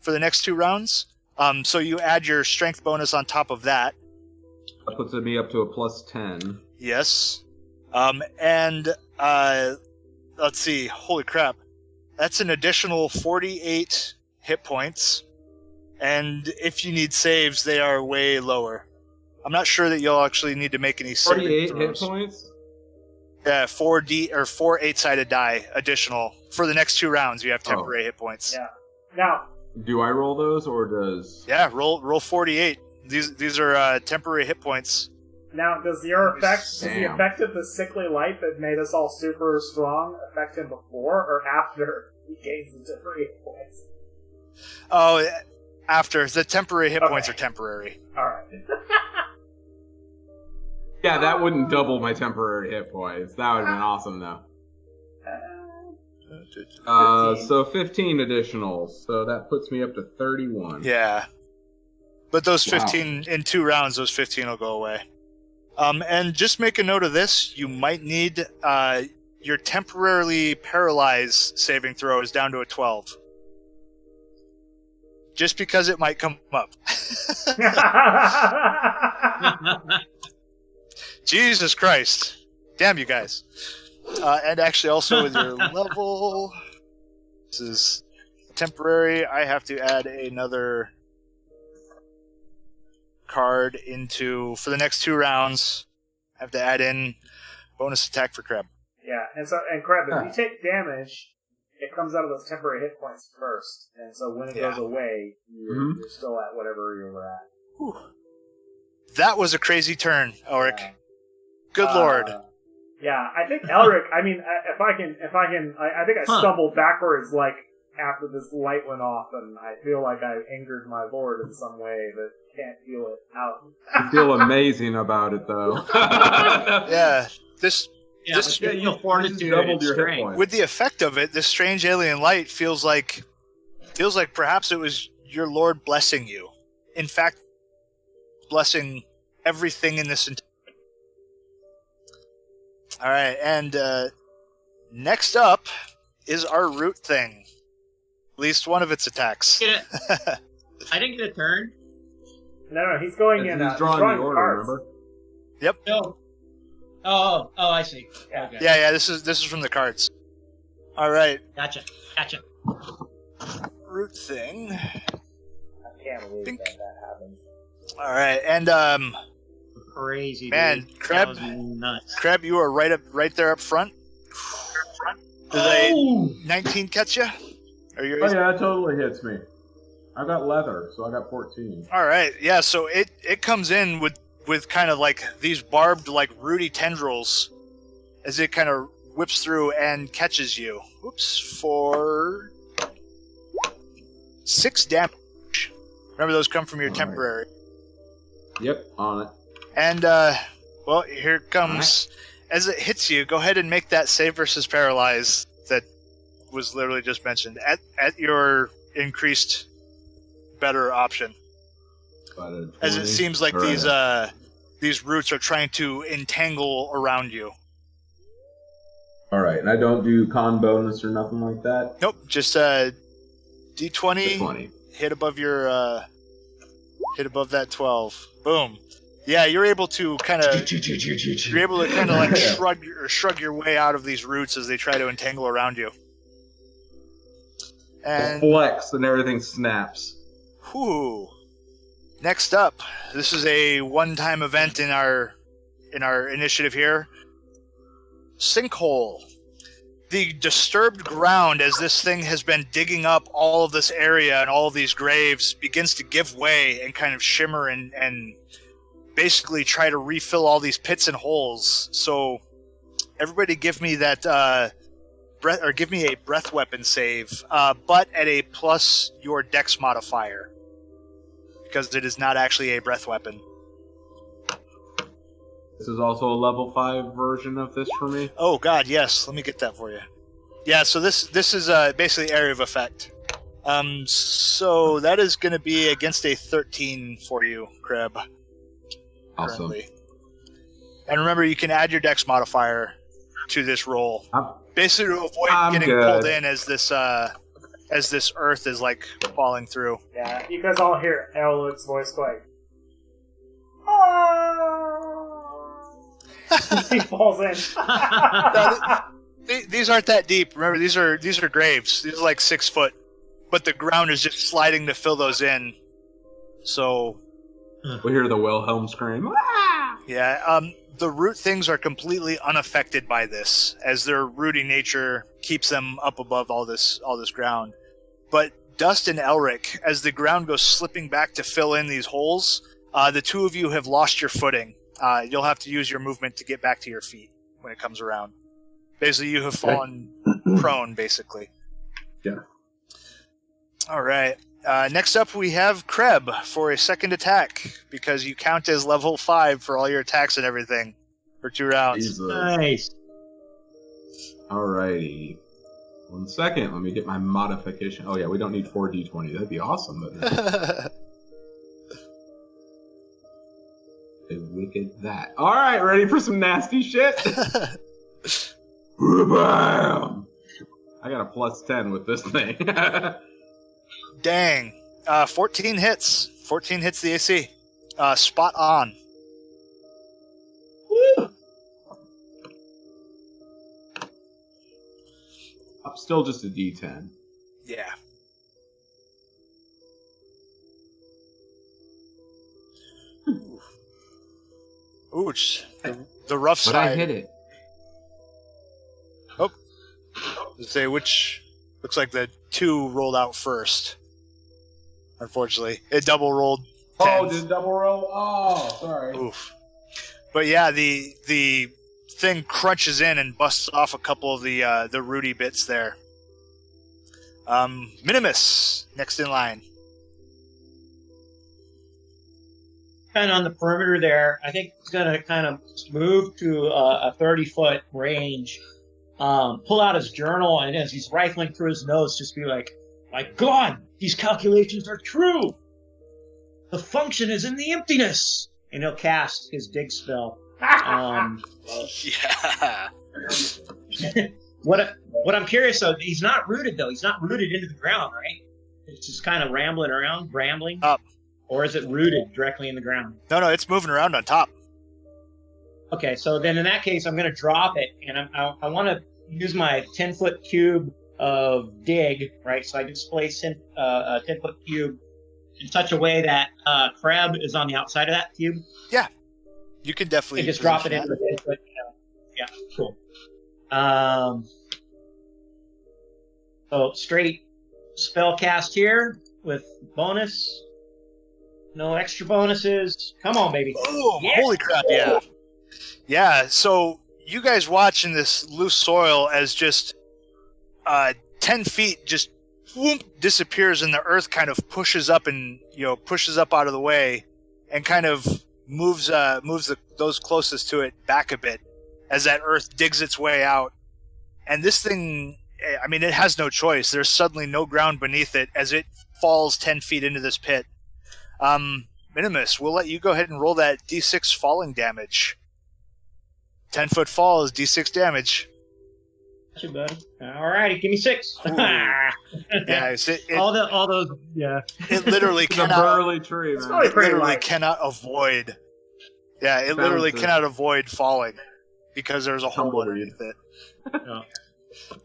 Speaker 1: for the next 2 rounds. So you add your strength bonus on top of that.
Speaker 4: That puts me up to a +10.
Speaker 1: Yes. Let's see, holy crap. That's an additional 48 hit points. And if you need saves, they are way lower. I'm not sure that you'll actually need to make any saving
Speaker 4: 48 hit
Speaker 1: throws.
Speaker 4: points?
Speaker 1: Yeah, 4 8-sided die additional. For the next 2 rounds, you have temporary hit points.
Speaker 2: Yeah. Now,
Speaker 4: Do I roll those, or does...
Speaker 1: Yeah, roll 48. These are temporary hit points.
Speaker 2: does your effect, does the
Speaker 4: Damn.
Speaker 2: effect of the sickly light that made us all super strong affect him before or after he gains the temporary hit points?
Speaker 1: Oh, after. The temporary hit
Speaker 2: Okay.
Speaker 1: points are temporary.
Speaker 2: Alright.
Speaker 4: Yeah, that wouldn't double my temporary hit points. That would have been awesome, though.
Speaker 2: 15.
Speaker 4: So 15 additional, so that puts me up to 31.
Speaker 1: Yeah. But those
Speaker 4: Wow.
Speaker 1: 15, in 2 rounds, those 15 will go away. And just make a note of this. You might need your temporarily paralyzed saving throw is down to a 12. Just because it might come up. Jesus Christ. Damn you guys. And actually also with your level, this is temporary. I have to add another card into, for the next 2 rounds, I have to add in bonus attack for Kreb.
Speaker 2: Yeah, and Crab, if you take damage, it comes out of those temporary hit points first. And so when it
Speaker 1: Yeah.
Speaker 2: goes away, you're still at whatever you were at.
Speaker 1: Whew. That was a crazy turn, Elric.
Speaker 2: Yeah.
Speaker 1: Good lord.
Speaker 2: Yeah, I think Elric. I mean, I think I stumbled backwards like after this light went off, and I feel like I angered my lord in some way, but can't feel it out.
Speaker 4: I feel amazing about it, though.
Speaker 1: Yeah, this
Speaker 5: Yeah,
Speaker 1: This-
Speaker 5: but
Speaker 4: you
Speaker 5: you
Speaker 4: just
Speaker 5: fortitude
Speaker 4: doubled
Speaker 5: and
Speaker 4: your hit
Speaker 5: strength.
Speaker 4: points.
Speaker 1: with the effect of it, this strange alien light feels like perhaps it was your lord blessing you. In fact, blessing everything in this. All right, and next up is our root thing. At least one of its attacks.
Speaker 5: Get it? I didn't get a turn.
Speaker 2: No, he's going in.
Speaker 4: He's drawing the order,
Speaker 2: cards.
Speaker 4: remember?
Speaker 5: No. Oh, I see.
Speaker 2: Yeah.
Speaker 5: Okay.
Speaker 1: Yeah. This is from the cards. All right,
Speaker 5: Gotcha.
Speaker 1: root thing.
Speaker 2: I can't believe
Speaker 1: Think-
Speaker 2: that happened.
Speaker 1: All right, and
Speaker 5: Crazy,
Speaker 1: Man,
Speaker 5: dude.
Speaker 1: Crab-
Speaker 5: That was nuts.
Speaker 1: Crab, you are right there up front. Does a 19 catch you? Are you?
Speaker 4: Oh yeah, it totally hits me. I got leather, so I got 14.
Speaker 1: All right, yeah. So it comes in with kind of like these barbed, like rooty tendrils, as it kind of whips through and catches you. Oops, for 6 damage. Remember, those come from your
Speaker 4: All right.
Speaker 1: temporary.
Speaker 4: Yep, on it.
Speaker 1: And well, here it comes. As it hits you, go ahead and make that save versus paralyze that was literally just mentioned at your increased better option.
Speaker 4: Got a
Speaker 1: As it
Speaker 4: 20.
Speaker 1: seems like
Speaker 4: All
Speaker 1: these roots are trying to entangle around you.
Speaker 4: All right, and I don't do con bonus or nothing like that.
Speaker 1: Nope, just D20
Speaker 4: 20.
Speaker 1: hit above your hit above that 12. Boom. Yeah, you're able to kind of like shrug your way out of these roots as they try to entangle around you. And
Speaker 4: flex and everything snaps.
Speaker 1: whew. Next up, this is a one-time event in our initiative here. Sinkhole. The disturbed ground, as this thing has been digging up all of this area and all of these graves, begins to give way and kind of shimmer and basically try to refill all these pits and holes. So everybody give me that give me a breath weapon save, but at a plus your dex modifier, because it is not actually a breath weapon.
Speaker 4: This is also a level 5 version of this for me.
Speaker 1: Oh god, yes. Let me get that for you. Yeah, so this is basically area of effect. So that is going to be against a 13 for you, Kreb.
Speaker 4: Awesome.
Speaker 1: Currently. And remember, you can add your dex modifier to this roll, basically to avoid getting pulled in as this earth is like falling through.
Speaker 2: Yeah, you guys all hear Elwood's voice going, "Oh!" He falls in.
Speaker 1: These aren't that deep. Remember, these are graves. These are like 6 foot, but the ground is just sliding to fill those in. So
Speaker 4: we hear the Wilhelm scream.
Speaker 1: yeah, the root things are completely unaffected by this, as their rooting nature keeps them up above all this ground. But Dust and Elric, as the ground goes slipping back to fill in these holes, the two of you have lost your footing. You'll have to use your movement to get back to your feet when it comes around. Basically, you have fallen prone, basically.
Speaker 4: Yeah.
Speaker 1: All right. Next up, we have Kreb for a second attack, because you count as level 5 for all your attacks and everything for 2 rounds.
Speaker 4: Jesus.
Speaker 5: Nice.
Speaker 4: Alrighty. 1 second. Let me get my modification. Oh, yeah, we don't need 4d20. That'd be awesome. But wicked that. Alright, ready for some nasty shit? Bam! I got a plus 10 with this thing.
Speaker 1: Dang. 14 hits. 14 hits the AC. Spot on.
Speaker 4: I'm still just a d10.
Speaker 1: Yeah. Ooh, the rough
Speaker 4: But
Speaker 1: side.
Speaker 4: I hit it.
Speaker 1: Oh. Say which looks like the 2 rolled out first. Unfortunately, it double rolled.
Speaker 4: Oh,
Speaker 1: tens.
Speaker 4: did double roll? Oh, sorry.
Speaker 1: Oof. But yeah, the thing crunches in and busts off a couple of the rooty bits there. Minimus, next in line.
Speaker 5: Kind of on the perimeter there. I think it's gonna kind of move to a 30-foot range. Pull out his journal, and as he's rifling through his notes, just be like, "My God, these calculations are true. The function is in the emptiness." And he'll cast his dig spell.
Speaker 1: Yeah.
Speaker 5: What I'm curious of, he's not rooted though. He's not rooted into the ground, right? It's just kind of rambling
Speaker 1: Up.
Speaker 5: or is it rooted directly in the ground?
Speaker 1: No, it's moving around on top.
Speaker 5: Okay, so then in that case, I'm going to drop it, and I want to use my 10-foot cube of dig, right? So I displace a 10-foot cube in such a way that Crab is on the outside of that cube.
Speaker 1: Yeah, you can definitely
Speaker 5: And just drop it
Speaker 1: position
Speaker 5: into the 10-foot. Yeah, cool. So straight spell cast here with bonus. No extra bonuses. Come on, baby.
Speaker 1: Oh,
Speaker 5: Yeah.
Speaker 1: holy crap, yeah. Yeah, so you guys watch in this loose soil as just 10 feet just whoop, disappears, and the earth kind of pushes up and, pushes up out of the way and kind of moves those closest to it back a bit as that earth digs its way out. And this thing, I mean, it has no choice. There's suddenly no ground beneath it as it falls 10 feet into this pit. Minimus, we'll let you go ahead and roll that d6 falling damage. 10-foot fall is d6 damage.
Speaker 5: Got you, buddy. Alrighty, give me 6.
Speaker 1: Yeah,
Speaker 5: all those. Yeah.
Speaker 1: it literally
Speaker 4: It's a
Speaker 1: cannot.
Speaker 4: burly tree, man.
Speaker 2: probably
Speaker 1: It
Speaker 2: pretty
Speaker 1: literally
Speaker 2: light.
Speaker 1: cannot avoid. Yeah, it literally
Speaker 4: Bounces.
Speaker 1: cannot avoid falling because there's a hole
Speaker 4: Tumbleweed.
Speaker 1: underneath it.
Speaker 5: Yeah.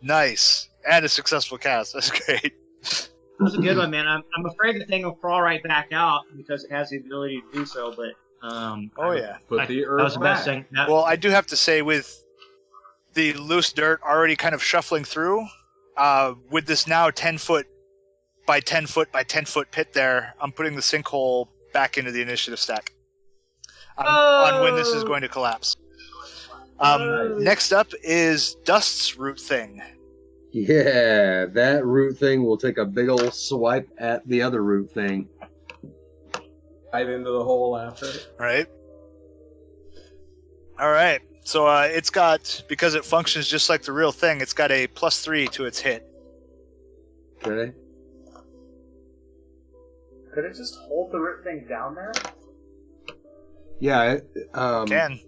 Speaker 1: Nice, and a successful cast. That's great.
Speaker 5: That was a good one, man. I'm afraid the thing will crawl right back out because it has the ability to do so. But
Speaker 1: Oh yeah.
Speaker 4: Put the
Speaker 5: that
Speaker 4: herb
Speaker 5: was the best
Speaker 4: back.
Speaker 5: thing.
Speaker 1: Well, I do have to say, with the loose dirt already kind of shuffling through, with this now 10-foot by 10-foot by 10-foot pit there, I'm putting the sinkhole back into the initiative stack on when this is going to collapse. Next up is Dust's root thing.
Speaker 3: Yeah, that root thing will take a big old swipe at the other root thing.
Speaker 4: Dive into the hole after.
Speaker 1: All right. So it's got, because it functions just like the real thing, it's got a +3 to its hit.
Speaker 3: Okay.
Speaker 2: Could it just hold the root thing down there?
Speaker 3: Yeah.
Speaker 1: Can.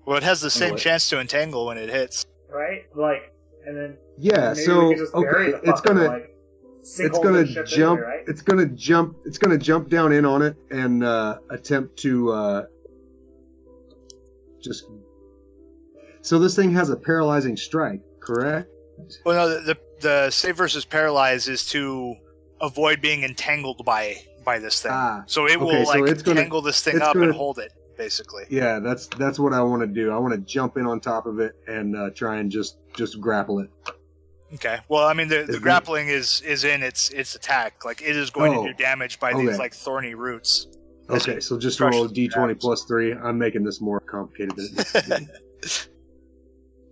Speaker 1: Well, it has the same
Speaker 3: what?
Speaker 1: chance to entangle when it hits.
Speaker 2: Right? Like, and then
Speaker 3: Yeah.
Speaker 2: maybe
Speaker 3: So
Speaker 2: we could just bury
Speaker 3: okay,
Speaker 2: the
Speaker 3: it's
Speaker 2: fucker,
Speaker 3: gonna.
Speaker 2: like,
Speaker 3: It's
Speaker 2: sinkhole
Speaker 3: gonna
Speaker 2: the ship
Speaker 3: jump.
Speaker 2: anyway, right?
Speaker 3: It's gonna jump. It's gonna jump down in on it and attempt to just. So this thing has a paralyzing strike, correct?
Speaker 1: Well, no, the save versus paralyze is to avoid being entangled by this thing. So it will
Speaker 3: so it's gonna-
Speaker 1: tangle this thing
Speaker 3: it's
Speaker 1: up
Speaker 3: gonna-
Speaker 1: and hold it, basically.
Speaker 3: Yeah, that's what I want to do. I want to jump in on top of it and try and just grapple it.
Speaker 1: Okay. Well, I mean, the
Speaker 3: Is it-
Speaker 1: grappling is in its attack. Like, it is going
Speaker 3: Oh,
Speaker 1: to do damage by
Speaker 3: okay.
Speaker 1: these like thorny roots. As
Speaker 3: Okay,
Speaker 1: it
Speaker 3: so just
Speaker 1: crushes
Speaker 3: roll a
Speaker 1: the
Speaker 3: d20
Speaker 1: grabs.
Speaker 3: plus 3. I'm making this more complicated than it needs to be.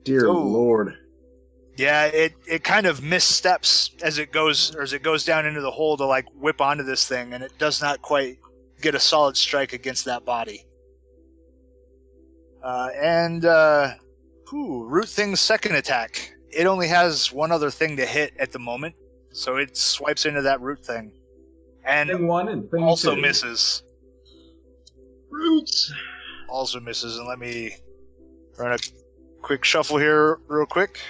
Speaker 3: Dear
Speaker 1: Oh.
Speaker 3: Lord.
Speaker 1: Yeah, it kind of missteps as it goes down into the hole to like whip onto this thing, and it does not quite get a solid strike against that body. Root Thing's second attack. It only has one other thing to hit at the moment, so it swipes into that Root Thing, and
Speaker 4: Thing 1 and thing
Speaker 1: also
Speaker 4: 2.
Speaker 1: misses.
Speaker 5: Roots.
Speaker 1: Also misses, and let me run a quick shuffle here real quick.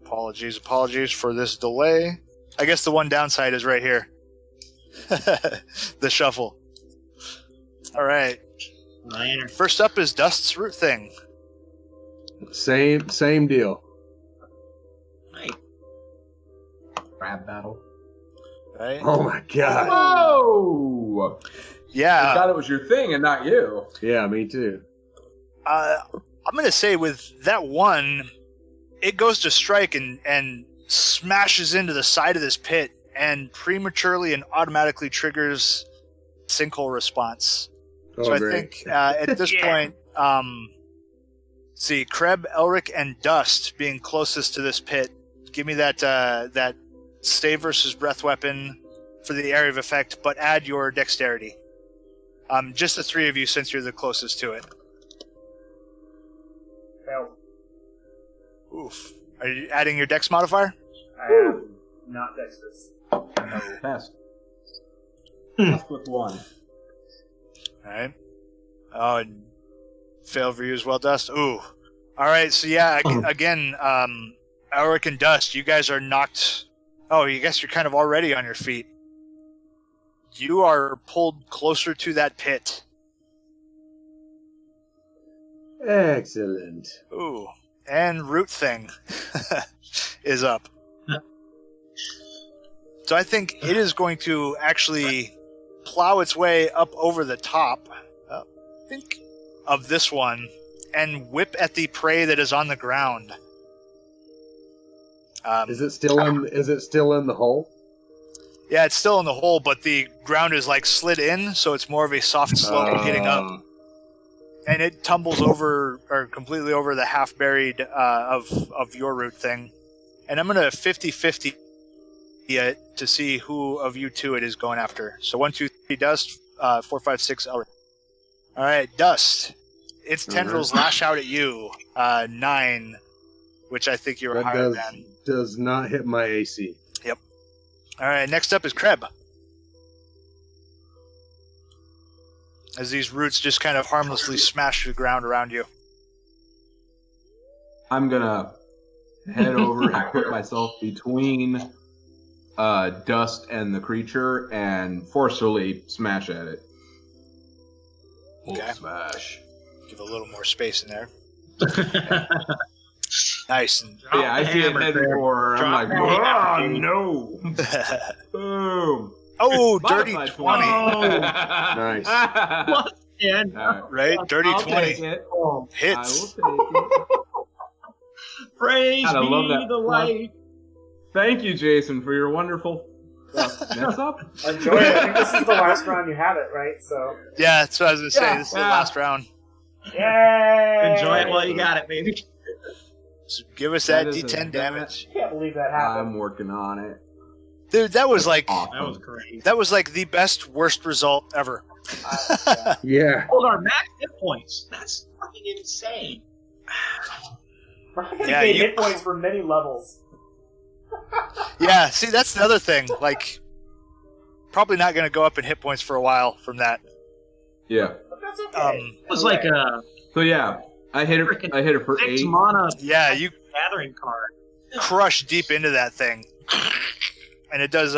Speaker 1: Apologies for this delay. I guess the one downside is right here. The shuffle. All right.
Speaker 5: Minor.
Speaker 1: First up is Dust's Root Thing.
Speaker 3: Same deal.
Speaker 5: Right.
Speaker 4: Crab battle.
Speaker 1: Right?
Speaker 3: Oh my god.
Speaker 4: Whoa! I
Speaker 1: Yeah.
Speaker 4: thought it was your thing and not you.
Speaker 3: Yeah, me too.
Speaker 1: I'm going to say with that one, it goes to strike and smashes into the side of this pit and prematurely and automatically triggers sinkhole response.
Speaker 3: Oh,
Speaker 1: So I
Speaker 3: great.
Speaker 1: think at this point, see, Kreb, Elric, and Dust being closest to this pit. Give me that stave versus breath weapon for the area of effect, but add your dexterity. Just the three of you, since you're the closest to it.
Speaker 2: Failed.
Speaker 1: Oof. Are you adding your dex modifier?
Speaker 2: I am not dexterous.
Speaker 4: Best. Best with 1.
Speaker 1: All right. Oh, and fail for you as well, Dust. Ooh. All right. So yeah, again, Elric and Dust, you guys are knocked. Oh, you guess you're kind of already on your feet. You are pulled closer to that pit.
Speaker 3: Excellent.
Speaker 1: Ooh. And Root Thing is up. So I think it is going to actually plow its way up over the top, I think, of this one and whip at the prey that is on the ground.
Speaker 3: Is it still in the hole?
Speaker 1: Yeah, it's still in the hole, but the ground is like slid in, so it's more of a soft slope getting up. And it tumbles over, or completely over the half-buried of your Root Thing. And I'm going to 50-50 it to see who of you two it is going after. So 1, 2, 3, Dust. 4, 5, 6, Elric. All right, Dust. Its tendrils lash out at you. 9, which I think you were higher than.
Speaker 3: Does not hit my AC.
Speaker 1: Yep. All right, next up is Kreb. As these roots just kind of harmlessly smash the ground around you.
Speaker 4: I'm gonna head over and put myself between Dust and the creature and forcefully smash at it.
Speaker 1: Okay.
Speaker 4: Smash.
Speaker 1: Give a little more space in there. Nice.
Speaker 5: Drop
Speaker 4: Yeah, I
Speaker 5: the
Speaker 4: see it
Speaker 5: hammer,
Speaker 4: heading
Speaker 5: Crib.
Speaker 4: for her. I'm
Speaker 5: Drop
Speaker 4: like,
Speaker 5: the hammer,
Speaker 4: oh
Speaker 5: dude."
Speaker 4: no! Boom!
Speaker 1: Oh, dirty
Speaker 4: Modified
Speaker 1: 20.
Speaker 3: Nice.
Speaker 5: What? And
Speaker 1: Right? Dirty
Speaker 4: I'll
Speaker 1: 20.
Speaker 4: take it.
Speaker 5: oh,
Speaker 1: Hits.
Speaker 4: I will take it.
Speaker 5: praise
Speaker 4: God, I love
Speaker 5: be
Speaker 4: that
Speaker 5: the
Speaker 4: plug.
Speaker 5: light.
Speaker 4: Thank you, Jason, for your wonderful mess up.
Speaker 2: Enjoy it. I think this is the last round you have it, right? So,
Speaker 1: Yeah, that's what I was going to say.
Speaker 4: Yeah,
Speaker 1: This is the
Speaker 4: yeah.
Speaker 1: last round.
Speaker 2: yay!
Speaker 5: Enjoy it while you got it, baby.
Speaker 1: So give us that
Speaker 4: That is
Speaker 1: D10
Speaker 4: a-
Speaker 1: damage.
Speaker 2: I can't believe that happened.
Speaker 4: I'm working on it.
Speaker 1: Dude, that was like
Speaker 5: That was great.
Speaker 1: the best worst result ever.
Speaker 3: Yeah.
Speaker 5: Hold our max hit points. That's fucking insane.
Speaker 2: We're gonna
Speaker 1: Yeah,
Speaker 2: gain
Speaker 1: you-
Speaker 2: hit points for many levels.
Speaker 1: Yeah, see, that's the other thing. Like, probably not going to go up in hit points for a while from that.
Speaker 4: Yeah.
Speaker 2: But that's okay.
Speaker 5: It was like a
Speaker 4: So yeah, I hit it for
Speaker 5: 6
Speaker 4: 8.
Speaker 5: mana
Speaker 1: Yeah, you
Speaker 5: gathering card.
Speaker 1: crush deep into that thing, and it does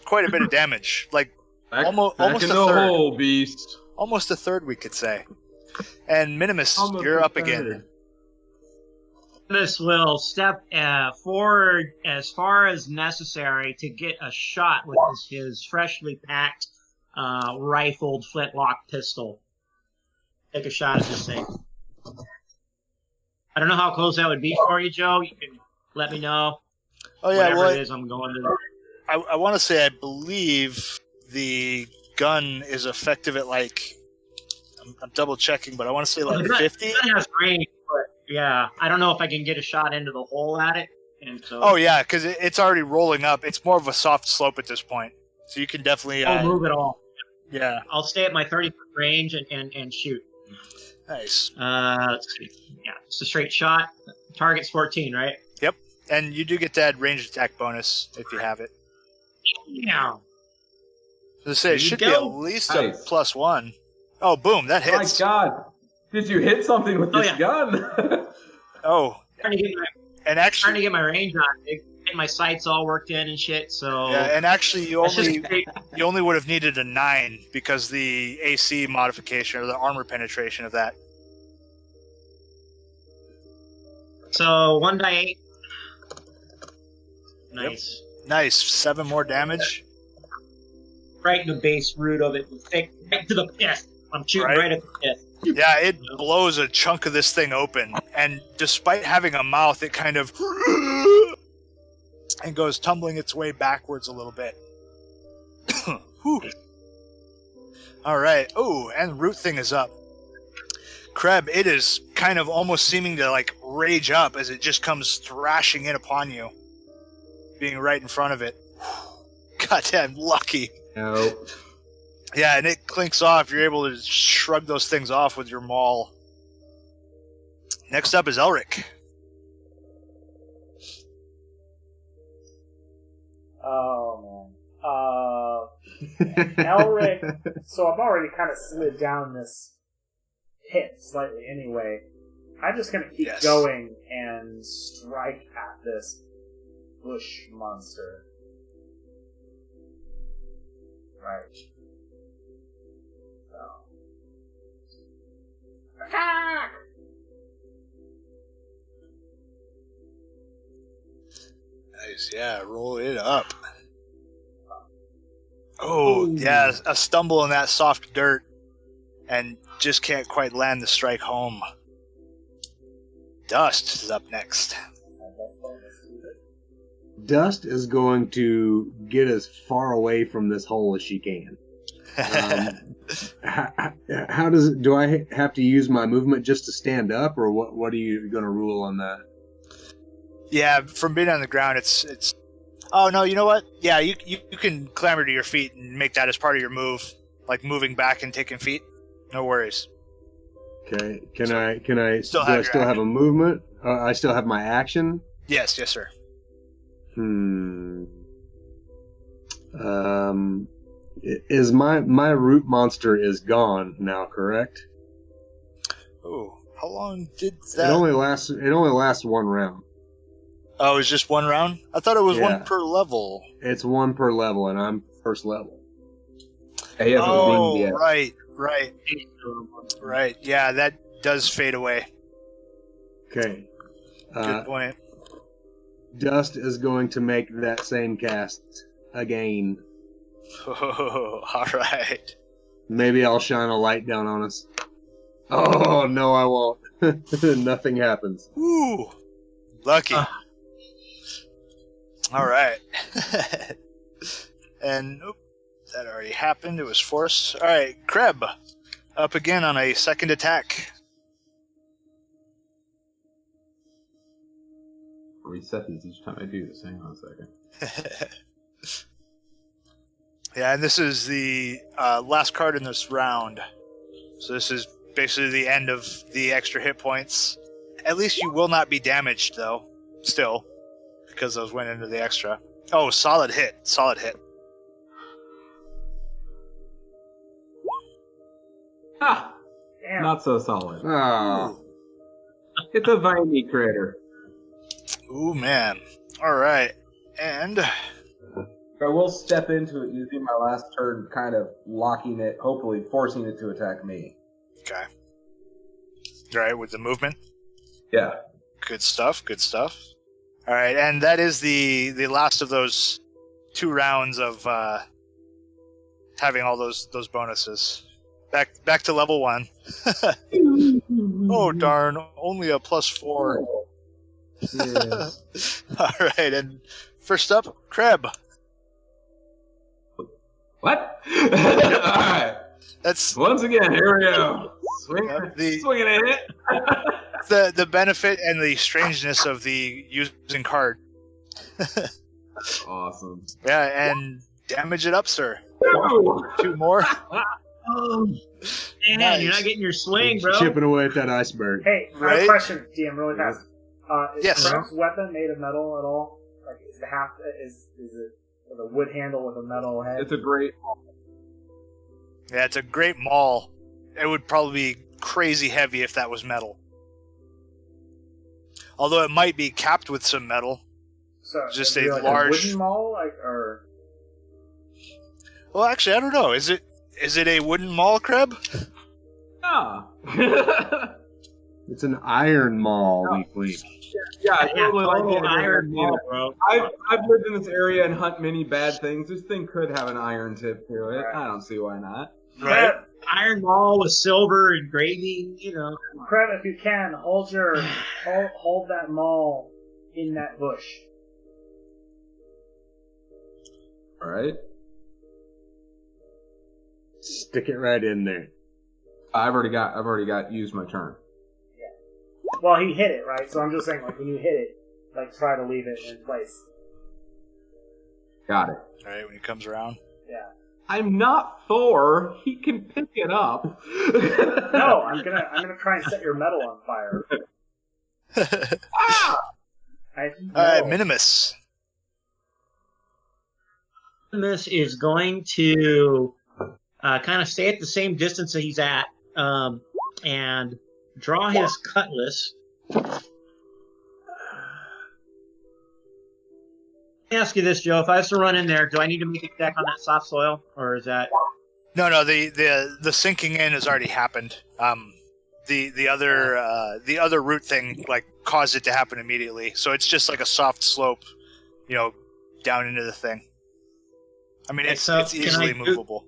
Speaker 1: quite a bit of damage. Like
Speaker 4: Back,
Speaker 1: almost
Speaker 4: back in
Speaker 1: a
Speaker 4: the
Speaker 1: third.
Speaker 4: hole, beast.
Speaker 1: almost a third, we could say. And Minimus,
Speaker 4: Almost
Speaker 1: you're
Speaker 4: a
Speaker 1: up
Speaker 4: third.
Speaker 1: again.
Speaker 5: This will step forward as far as necessary to get a shot with his freshly packed, rifled flintlock pistol. Take a shot at this thing. I don't know how close that would be for you, Joe. You can let me know.
Speaker 1: Oh yeah,
Speaker 5: Whatever
Speaker 1: well,
Speaker 5: it is, I'm going to.
Speaker 1: I want to say I believe the gun is effective at like I'm double checking, but I want to say like
Speaker 5: The gun-
Speaker 1: 50.
Speaker 5: the gun has range, but yeah, I don't know if I can get a shot into the hole at it. And so
Speaker 1: Oh yeah, because it's already rolling up. It's more of a soft slope at this point, so you can definitely.
Speaker 5: I'll move it all.
Speaker 1: Yeah,
Speaker 5: I'll stay at my 30-foot range and shoot.
Speaker 1: nice.
Speaker 5: Let's see. Yeah, it's a straight shot. Target's 14, right?
Speaker 1: And you do get that ranged attack bonus if you have it.
Speaker 5: Yeah.
Speaker 1: So say
Speaker 5: There
Speaker 1: it
Speaker 5: you
Speaker 1: should
Speaker 5: go.
Speaker 1: be at least a
Speaker 4: Nice.
Speaker 1: +1. Oh, boom! That
Speaker 4: My
Speaker 1: hits.
Speaker 4: God, did you hit something with
Speaker 5: Oh,
Speaker 4: this
Speaker 5: yeah.
Speaker 4: gun?
Speaker 1: Oh,
Speaker 5: Trying to get
Speaker 1: and
Speaker 5: my
Speaker 1: actually,
Speaker 5: range on. Get my sights all worked in and shit. So
Speaker 1: yeah, and actually, you
Speaker 5: that's just
Speaker 1: only
Speaker 5: great.
Speaker 1: you only would have needed a 9 because the AC modification or the armor penetration of that.
Speaker 5: So 1 die 8. Nice.
Speaker 1: Nice, 7 more damage.
Speaker 5: Right in the base root of it. Right to the pith. I'm shooting
Speaker 1: Right.
Speaker 5: right at the pith.
Speaker 1: Yeah, it blows a chunk of this thing open, and despite having a mouth, it kind of and goes tumbling its way backwards a little bit. Whew. All right. Oh, and root thing is up. Kreb, it is kind of almost seeming to like rage up as it just comes thrashing in upon you, being right in front of it. Goddamn lucky.
Speaker 4: Nope.
Speaker 1: Yeah, and it clinks off. You're able to shrug those things off with your maul. Next up is Elric.
Speaker 2: Oh man. Elric. So I've already kind of slid down this pit slightly anyway. I'm just gonna keep
Speaker 1: Yes.
Speaker 2: going and strike at this bush monster. Right. So. Attack!
Speaker 1: Nice, yeah, roll it up. Oh, yeah, a stumble in that soft dirt and just can't quite land the strike home. Dust is up next.
Speaker 3: Dust is going to get as far away from this hole as she can. How does it? Do I have to use my movement just to stand up, or what are you going to rule on that?
Speaker 1: Yeah, from being on the ground, it's. Oh no, you know what? Yeah, you can clamber to your feet and make that as part of your move, like moving back and taking feet. No worries.
Speaker 3: Okay, can I
Speaker 1: Still
Speaker 3: do
Speaker 1: have
Speaker 3: I
Speaker 1: your
Speaker 3: still have a movement? I still have my action.
Speaker 1: Yes, sir.
Speaker 3: Is my root monster is gone now? Correct.
Speaker 1: Oh, how long did
Speaker 3: It
Speaker 1: that?
Speaker 3: only lasts one round.
Speaker 1: Oh, it was just one round? I thought it was
Speaker 3: Yeah.
Speaker 1: one per level.
Speaker 3: It's one per level, and I'm first level.
Speaker 4: He hasn't
Speaker 1: Oh,
Speaker 4: winged yet.
Speaker 1: right. Yeah, that does fade away.
Speaker 3: Okay.
Speaker 1: Good point.
Speaker 3: Dust is going to make that same cast again.
Speaker 1: Oh, all right.
Speaker 3: Maybe I'll shine a light down on us. Oh, no, I won't. Nothing happens.
Speaker 1: Ooh, lucky. All right. And that already happened. It was forced. All right, Kreb, up again on a second attack.
Speaker 4: Reset these each time I do this. Hang on a second.
Speaker 1: Yeah, and this is the last card in this round. So this is basically the end of the extra hit points. At least you will not be damaged, though, still, because those went into the extra. Oh, solid hit. Solid hit.
Speaker 4: Ah,
Speaker 2: Damn.
Speaker 4: not so solid.
Speaker 3: Oh.
Speaker 4: It's a viney critter.
Speaker 1: Ooh, man. All right. And
Speaker 4: I will step into it using my last turn, kind of locking it, hopefully forcing it to attack me.
Speaker 1: okay. All right, with the movement.
Speaker 4: Yeah.
Speaker 1: Good stuff. Good stuff. All right, and that is the last of those 2 rounds of having all those bonuses. Back to level 1. Oh darn! Only a +4.
Speaker 4: Yes.
Speaker 1: All right, and first up, Kreb.
Speaker 4: What? Alright.
Speaker 1: That's
Speaker 4: Once again, here we go.
Speaker 1: the
Speaker 4: Swinging a hit.
Speaker 1: the benefit and the strangeness of the using card.
Speaker 4: Awesome.
Speaker 1: Yeah, and damage it up, sir.
Speaker 4: No!
Speaker 1: 2 more.
Speaker 5: Oh, man,
Speaker 1: Nice.
Speaker 5: you're not getting your swing, bro.
Speaker 3: Chipping away at that iceberg.
Speaker 2: Hey, I have
Speaker 1: Right?
Speaker 2: a question, DM, really fast. Is
Speaker 1: Yes.
Speaker 2: Kreb's weapon made of metal at all? Like, is it with a wood handle with a metal head?
Speaker 4: It's a great.
Speaker 1: Yeah, it's a great maul. It would probably be crazy heavy if that was metal. Although it might be capped with some metal.
Speaker 2: So
Speaker 1: just
Speaker 2: it'd be
Speaker 1: a
Speaker 2: like
Speaker 1: large-
Speaker 2: wooden maul, like, or
Speaker 1: Well, actually, I don't know. Is it a wooden maul, Kreb?
Speaker 4: Ah.
Speaker 3: It's an iron maul,
Speaker 4: No.
Speaker 3: weekly.
Speaker 4: Yeah, I
Speaker 5: Yeah,
Speaker 4: totally like
Speaker 5: total
Speaker 4: it.
Speaker 5: iron ball, bro.
Speaker 4: I've lived in this area and hunt many bad things. This thing could have an iron tip to it.
Speaker 2: Right.
Speaker 4: I don't see why not.
Speaker 1: Right.
Speaker 5: Iron ball with silver engraving, you know.
Speaker 2: Kreb, if you can, hold that maul in that bush.
Speaker 4: All right.
Speaker 3: Stick it right in there.
Speaker 4: I've already got used my turn.
Speaker 2: Well, he hit it, right? So I'm just saying, like, when you hit it, like, try to leave it in place.
Speaker 4: Got it.
Speaker 1: All right, when he comes around.
Speaker 2: Yeah.
Speaker 4: I'm not Thor. He can pick it up.
Speaker 2: No, I'm gonna try and set your metal on fire.
Speaker 4: Ah!
Speaker 1: All right, Minimus.
Speaker 5: This is going to kind of stay at the same distance that he's at and draw his cutlass. Let me ask you this, Joe. If I was to run in there, do I need to make a check on that soft soil? Or is that...
Speaker 1: No, the sinking in has already happened. The other root thing like caused it to happen immediately. So it's just like a soft slope, down into the thing. I mean, it's easily movable.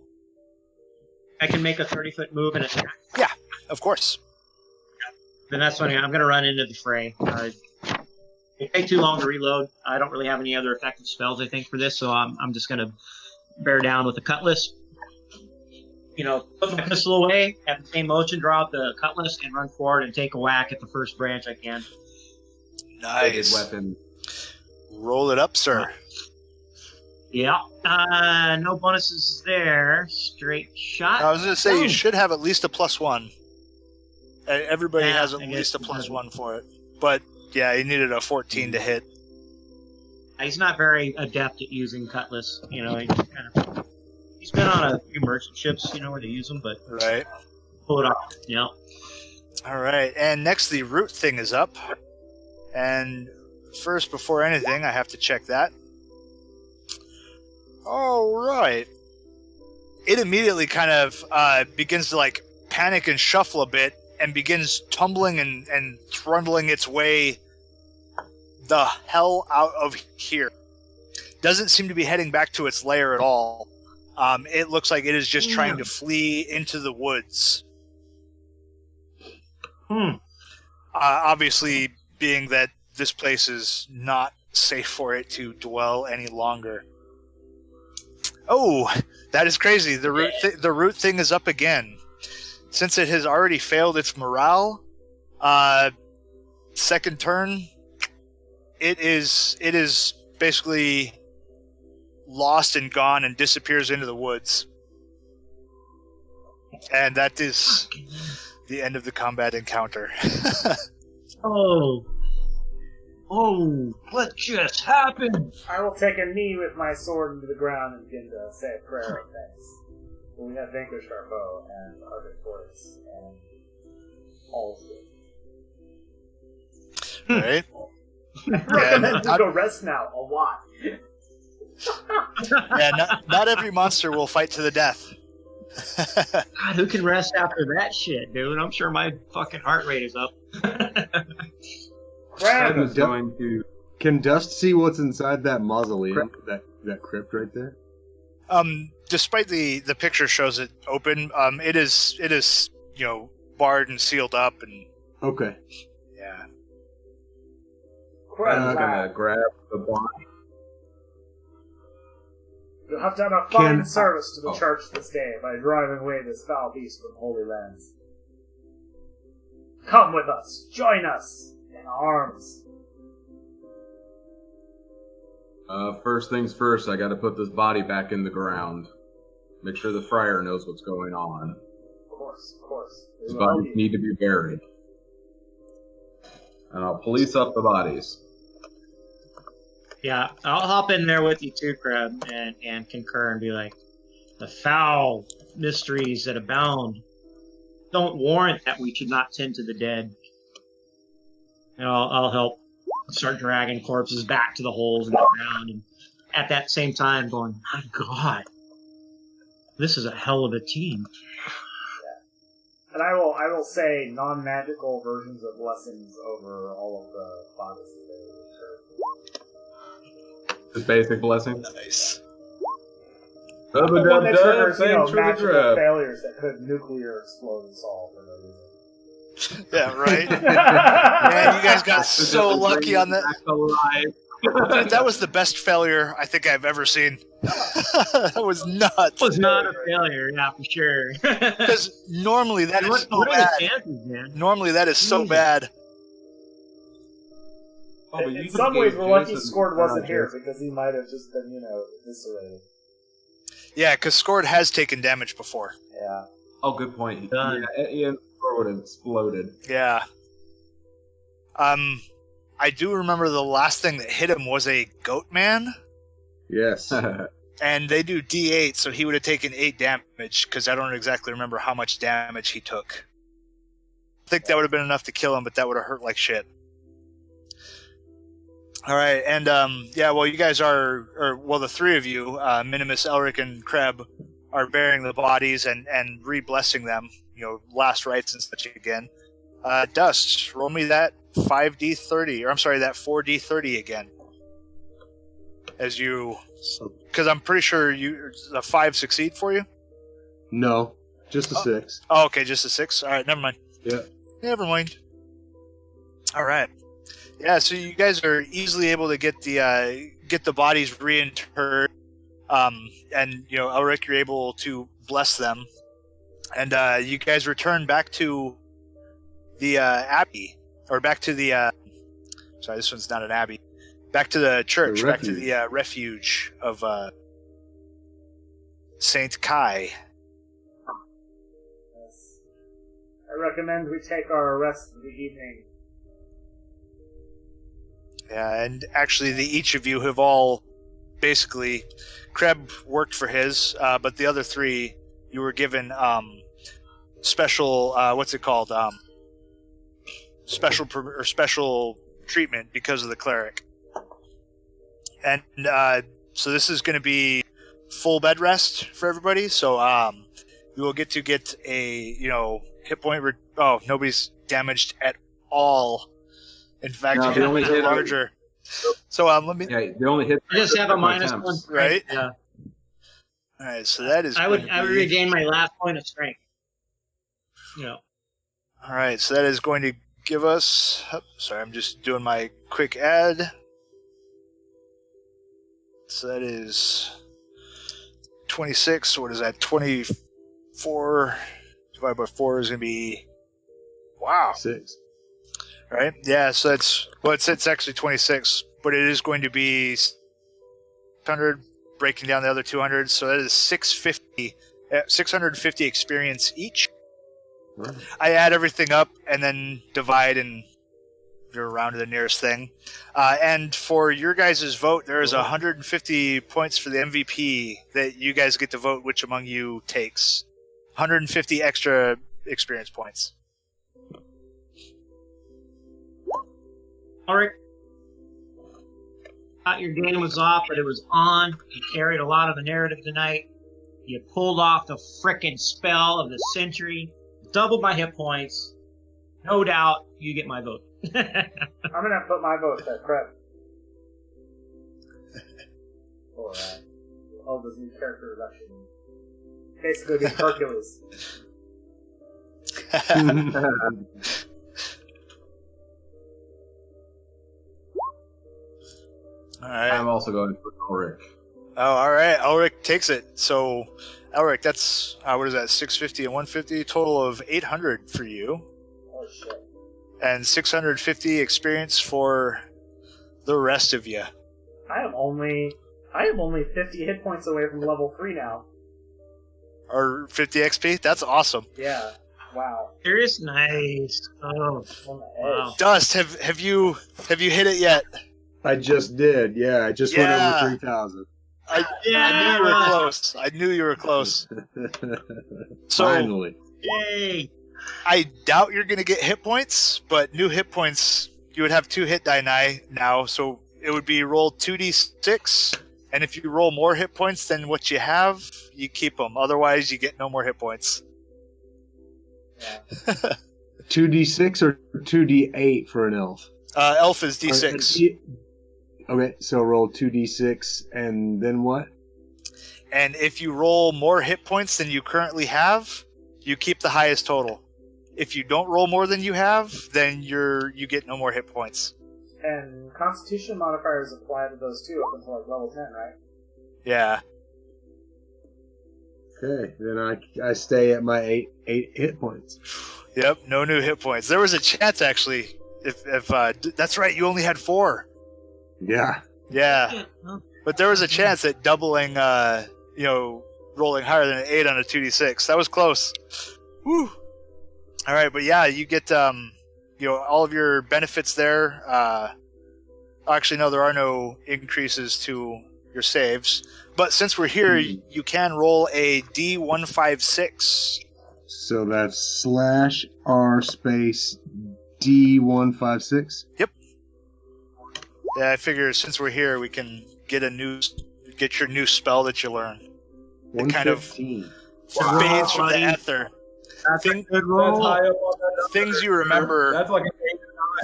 Speaker 5: I can make a 30-foot move and attack.
Speaker 1: Yeah, of course.
Speaker 5: Then that's when I'm going to run into the fray. It takes too long to reload. I don't really have any other effective spells, I think, for this, so I'm just going to bear down with the cutlass. Put my pistol away, have the same motion, draw out the cutlass, and run forward and take a whack at the first branch I can.
Speaker 1: Nice.
Speaker 4: Weapon.
Speaker 1: Roll it up, sir.
Speaker 5: Yeah. No bonuses there. Straight shot.
Speaker 1: I was going to say, you should have at least a +1. Everybody
Speaker 5: Yeah,
Speaker 1: has at
Speaker 5: I
Speaker 1: least a
Speaker 5: guess.
Speaker 1: +1 for it. But, yeah, he needed a 14 to hit.
Speaker 5: He's not very adept at using cutlass. He's been on a few merchant ships, where they use them, but
Speaker 1: Right.
Speaker 5: pull it off. Yeah.
Speaker 1: All right, and next the root thing is up. And first, before anything, I have to check that. All right. It immediately kind of begins to panic and shuffle a bit and begins tumbling and trundling its way the hell out of here. Doesn't seem to be heading back to its lair at all. It looks like it is just trying to flee into the woods. Obviously, being that this place is not safe for it to dwell any longer. Oh, that is crazy. The root thing is up again. Since it has already failed its morale, second turn, it is basically lost and gone and disappears into the woods. And that is the end of the combat encounter.
Speaker 5: Oh, what just happened?
Speaker 2: I will take a knee with my sword into the ground and begin to say a prayer of thanks. We have vanquished our foe and are victorious, and all is good.
Speaker 1: Right?
Speaker 2: I recommend you go rest now, a lot.
Speaker 1: Yeah, not every monster will fight to the death.
Speaker 5: God, who can rest after that shit, dude? I'm sure my fucking heart rate is up.
Speaker 4: Crab is going to.
Speaker 3: Can Dust see what's inside that mausoleum? That crypt right there?
Speaker 1: Despite the picture shows it open, it is barred and sealed up and
Speaker 3: Okay.
Speaker 1: yeah.
Speaker 4: I'm gonna grab the body.
Speaker 2: You have done a fine service to the church this day by driving away this foul beast from holy lands. Come with us, join us in arms.
Speaker 4: First things first, I gotta put this body back in the ground. Make sure the friar knows what's going on.
Speaker 2: Of course.
Speaker 4: These bodies need to be buried. And I'll police up the bodies.
Speaker 5: Yeah, I'll hop in there with you too, Crab, and concur and be like, the foul mysteries that abound don't warrant that we should not tend to the dead. And I'll help start dragging corpses back to the holes in the ground, and at that same time going, my God, this is a hell of a team.
Speaker 2: And I will say non-magical versions of blessings over all of the bodies as they return.
Speaker 4: Just basic blessing.
Speaker 1: Nice.
Speaker 2: The one that triggers,
Speaker 4: Thanks for the
Speaker 2: magical
Speaker 4: trip.
Speaker 2: failures that could nuclear explode us all for no reason.
Speaker 1: Yeah, right? Man, you guys got so lucky on that. Dude, that was the best failure I think I've ever seen. That was nuts.
Speaker 5: It was not a failure, yeah, for sure.
Speaker 1: Because normally that is so
Speaker 5: what are
Speaker 1: bad.
Speaker 5: the chances, man?
Speaker 1: Normally that is so bad.
Speaker 4: Oh, but
Speaker 2: In some ways, we're lucky Scored wasn't here, because he might have just been, eviscerated.
Speaker 1: Yeah, because Scored has taken damage before.
Speaker 2: Yeah.
Speaker 4: Oh, good point.
Speaker 5: Done.
Speaker 4: Yeah, Ian would have exploded.
Speaker 1: Yeah. I do remember the last thing that hit him was a goat man,
Speaker 3: Yes.
Speaker 1: and they do D8, so he would have taken 8 damage, because I don't exactly remember how much damage he took. I think that would have been enough to kill him, but that would have hurt like shit. Alright, and you guys the three of you, Minimus, Elric, and Kreb, are burying the bodies and re-blessing them, last rites and such again. Dust, roll me that 5d30, or I'm sorry, that 4d30 again. As you, because I'm pretty sure a 5 succeed for you?
Speaker 3: No, just a 6.
Speaker 1: Oh, okay, just a 6? Alright, never mind.
Speaker 3: Yeah.
Speaker 1: Never mind. Alright. Yeah, so you guys are easily able to get the bodies reinterred, and Elric, you're able to bless them, and you guys return back to the abbey, or back to the sorry, this one's not an abbey. Back to the church, back to the refuge of Saint Kai.
Speaker 2: Yes. I recommend we take our rest for the evening.
Speaker 1: Yeah, and actually, each of you have all basically. Kreb worked for his, but the other 3 you were given special. What's it called? Special treatment because of the cleric. And so this is going to be full bed rest for everybody. So you will get a hit point. Nobody's damaged at all. In fact,
Speaker 4: No,
Speaker 1: you
Speaker 4: the only
Speaker 1: get
Speaker 4: hit
Speaker 1: larger. So let me.
Speaker 4: Yeah, they only hit.
Speaker 5: I just have a minus
Speaker 4: attempts.
Speaker 5: one strength.
Speaker 1: Right.
Speaker 5: Yeah.
Speaker 1: All right, so that is.
Speaker 5: I would
Speaker 1: going to be-
Speaker 5: regain my last point of strength. Yeah.
Speaker 1: All right, so that is going to give us. Sorry, I'm just doing my quick add. So that is 26. So what is that? 24 divided by 4 is going to be. Wow.
Speaker 3: 6.
Speaker 1: Right? Yeah, so it's actually 26, but it is going to be 600, breaking down the other 200. So that is 650 experience each.
Speaker 3: Right.
Speaker 1: I add everything up and then divide and you're around to the nearest thing. And for your guys' vote, there is 150 points for the MVP that you guys get to vote which among you takes. 150 extra experience points.
Speaker 5: Ulrich, thought your game was off, but it was on. You carried a lot of the narrative tonight. You pulled off the frickin' spell of the century, doubled my hit points. No doubt, you get my vote.
Speaker 2: I'm gonna put my vote to Crep. For all this new character reduction. Basically, be Hercules.
Speaker 1: All right.
Speaker 4: I'm also going for Ulrich.
Speaker 1: Oh, all right. Ulrich takes it. So, Ulrich, that's what is that? 650 and 150, total of 800 for you,
Speaker 2: Oh shit.
Speaker 1: and 650 experience for the rest of you.
Speaker 2: I am only 50 hit points away from level 3 now.
Speaker 1: Or 50 XP. That's awesome.
Speaker 2: Yeah. Wow.
Speaker 5: Serious? Nice. Oh,
Speaker 2: On the
Speaker 5: wow.
Speaker 2: edge.
Speaker 1: Dust, have you hit it yet?
Speaker 3: I just did. Yeah, I just went
Speaker 1: Yeah.
Speaker 3: over 3,000.
Speaker 1: I knew you were close. I knew you were close. So
Speaker 3: Finally.
Speaker 5: Yay!
Speaker 1: I doubt you're going to get hit points, but new hit points, you would have 2 hit die now, so it would be roll 2d6, and if you roll more hit points than what you have, you keep them. Otherwise, you get no more hit points.
Speaker 2: Yeah.
Speaker 3: 2d6 or 2d8 for an elf?
Speaker 1: Elf is d6.
Speaker 3: Okay, so roll 2d6 and then what?
Speaker 1: And if you roll more hit points than you currently have, you keep the highest total. If you don't roll more than you have, then you get no more hit points.
Speaker 2: And Constitution modifiers apply to those too up until like level 10, right?
Speaker 1: Yeah.
Speaker 3: Okay, then I stay at my 8 hit points.
Speaker 1: Yep, no new hit points. There was a chance, actually. If that's right, you only had 4.
Speaker 3: Yeah.
Speaker 1: Yeah. But there was a chance at doubling, rolling higher than an 8 on a 2d6. That was close. Woo! All right, but yeah, you get, all of your benefits there. Actually, no, there are no increases to your saves. But since we're here, you can roll a D156.
Speaker 3: So that's /R space D156.
Speaker 1: Yeah, I figure since we're here, we can get your new spell that you learn. It kind of
Speaker 3: 115.
Speaker 1: fades from the
Speaker 5: buddy.
Speaker 1: ether.
Speaker 5: That's a good
Speaker 4: That's
Speaker 5: roll.
Speaker 4: high up on that
Speaker 1: Things
Speaker 4: number.
Speaker 1: you remember.
Speaker 4: That's like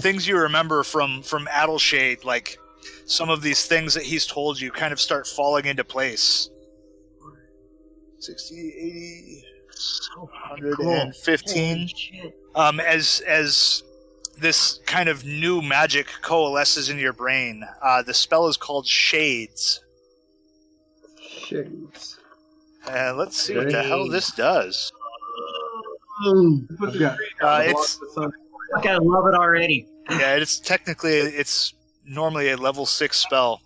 Speaker 1: Things you remember from Addleshade, like some of these things that he's told you, kind of start falling into place. 60, 80,
Speaker 5: So
Speaker 1: 115.
Speaker 5: Holy shit.
Speaker 1: As this kind of new magic coalesces in your brain, the spell is called Shades.
Speaker 3: Shades.
Speaker 1: Let's see what the hell this does.
Speaker 3: I've got
Speaker 1: It's
Speaker 5: Fuck, I love it already.
Speaker 1: yeah, it's normally a level 6 spell.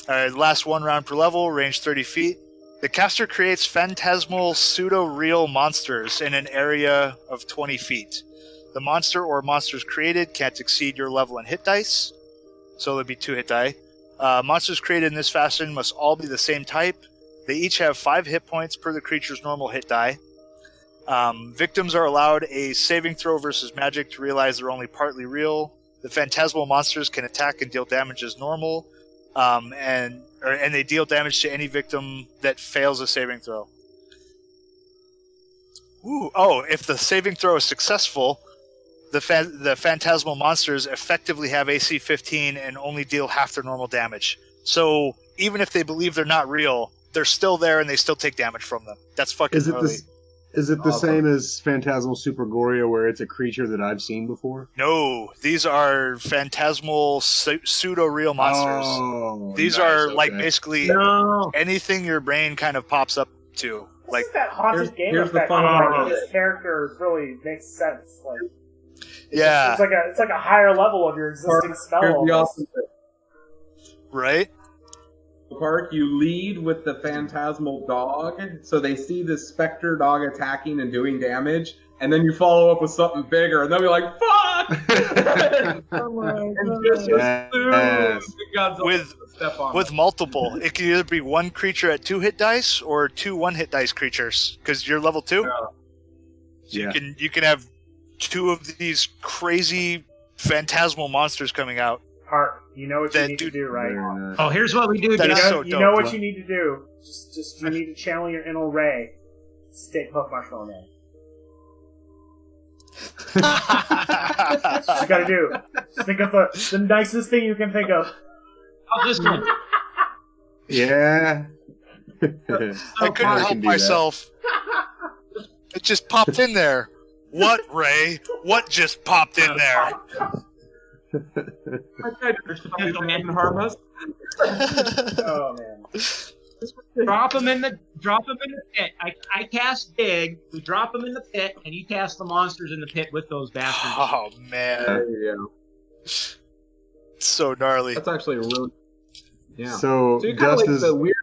Speaker 1: Last 1 round per level, range 30 feet. The caster creates phantasmal pseudo-real monsters in an area of 20 feet. The monster or monsters created can't exceed your level and hit dice, so there'll be 2 hit die. Monsters created in this fashion must all be the same type. They each have 5 hit points per the creature's normal hit die. Victims are allowed a saving throw versus magic to realize they're only partly real. The phantasmal monsters can attack and deal damage as normal, and they deal damage to any victim that fails a saving throw. Ooh, if the saving throw is successful, the phantasmal monsters effectively have AC 15 and only deal half their normal damage. So even if they believe they're not real, they're still there and they still take damage from them. That's fucking gnarly.
Speaker 3: Is it the same as Phantasmal Supergoria, where it's a creature that I've seen before?
Speaker 1: No, these are phantasmal pseudo-real monsters.
Speaker 3: Oh,
Speaker 1: these
Speaker 3: nice,
Speaker 1: are
Speaker 3: okay.
Speaker 1: like basically anything your brain kind of pops up to.
Speaker 2: This
Speaker 1: Like
Speaker 2: is that haunted game
Speaker 4: here's the
Speaker 2: effect.
Speaker 4: fun
Speaker 2: Like,
Speaker 4: part.
Speaker 2: this character really makes sense. Like,
Speaker 1: yeah,
Speaker 2: it's like a higher level of your existing spell.
Speaker 4: Here's the
Speaker 2: almost.
Speaker 4: opposite.
Speaker 1: right?
Speaker 4: Park, you lead with the phantasmal dog, so they see this specter dog attacking and doing damage, and then you follow up with something bigger, and they'll be like, "Fuck!" And just assume
Speaker 1: With
Speaker 4: step on
Speaker 1: with multiple, it can either be one creature at 2 hit dice or 2 1-hit dice creatures because you're level 2.
Speaker 3: Yeah.
Speaker 1: You can have 2 of these crazy phantasmal monsters coming out.
Speaker 2: Hart, you know what you
Speaker 1: That
Speaker 2: need to
Speaker 1: dude-
Speaker 2: do, right?
Speaker 3: Very nice.
Speaker 5: Oh, here's what we do,
Speaker 1: That
Speaker 5: dude.
Speaker 1: is so
Speaker 2: You know
Speaker 1: dope.
Speaker 2: what you need to do. Just you need to channel your inner Ray. Stick hook mushroom in. That's what you gotta do. Just think of the nicest thing you can think of.
Speaker 5: Oh, this one.
Speaker 3: Yeah.
Speaker 1: I couldn't help myself. It just popped in there. What, Ray? What just popped in there?
Speaker 4: harm us.
Speaker 2: Oh man.
Speaker 5: Drop him in the pit. I cast dig. We drop him in the pit, and you cast the monsters in the pit with those bastards.
Speaker 1: Oh man,
Speaker 4: There you go.
Speaker 1: so gnarly.
Speaker 4: That's actually a real. Yeah.
Speaker 3: So
Speaker 4: So you kind of
Speaker 3: Dust
Speaker 4: like
Speaker 3: is
Speaker 4: the weird.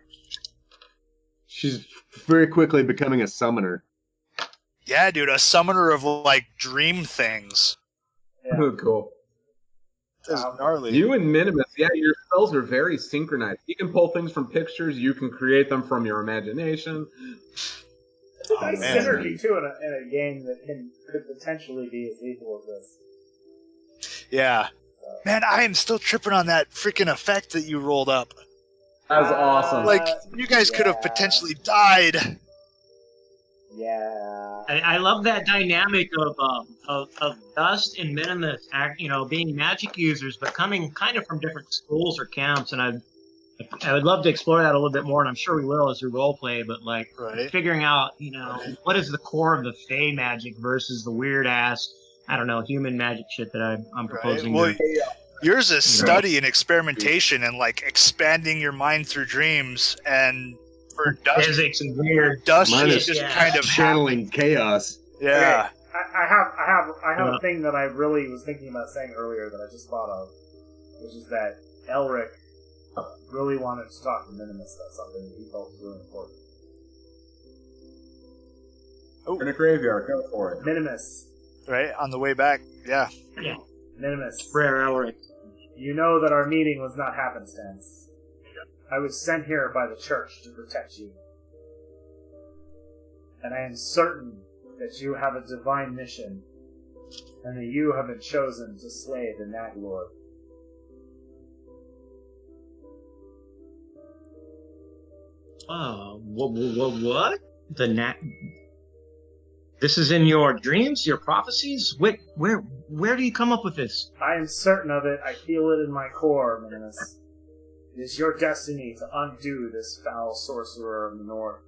Speaker 3: she's very quickly becoming a summoner.
Speaker 1: Yeah, dude, a summoner of like dream things.
Speaker 2: Yeah.
Speaker 4: Cool.
Speaker 1: That's gnarly.
Speaker 4: You and Minimus, yeah, your spells are very synchronized. You can pull things from pictures. You can create them from your imagination.
Speaker 2: It's a nice
Speaker 1: man.
Speaker 2: synergy too in a game that could potentially be as lethal as this.
Speaker 1: Yeah, man, I am still tripping on that freaking effect that you rolled up.
Speaker 4: That was awesome.
Speaker 1: Like, you guys could have
Speaker 2: yeah.
Speaker 1: potentially died.
Speaker 2: Yeah.
Speaker 5: I love that dynamic of Dust and Minimus, being magic users, but coming kind of from different schools or camps. And I would love to explore that a little bit more, and I'm sure we will as we role play. But like
Speaker 1: Right.
Speaker 5: figuring out, what is the core of the Fey magic versus the weird ass, I don't know, human magic shit that I'm proposing.
Speaker 1: Well, yours is study and experimentation and like expanding your mind through dreams. And for Dust,
Speaker 5: physics and weird.
Speaker 1: Dust
Speaker 3: Mine
Speaker 1: is
Speaker 3: is
Speaker 1: just
Speaker 5: yeah.
Speaker 1: kind of
Speaker 3: channeling chaos.
Speaker 1: yeah.
Speaker 2: I have a thing that I really was thinking about saying earlier that I just thought of, which is that Elric really wanted to talk to Minimus about something that he felt was really important.
Speaker 4: In a graveyard, go for it.
Speaker 2: Minimus,
Speaker 1: Right on the way back. Yeah.
Speaker 2: Minimus,
Speaker 5: Rare Elric.
Speaker 2: you know that our meeting was not happenstance. I was sent here by the church to protect you. And I am certain that you have a divine mission, and that you have been chosen to slay the Nag Lord.
Speaker 5: What? This is in your dreams, your prophecies? Where do you come up with this?
Speaker 2: I am certain of it. I feel it in my core, Minimus. It is your destiny to undo this foul sorcerer of the north,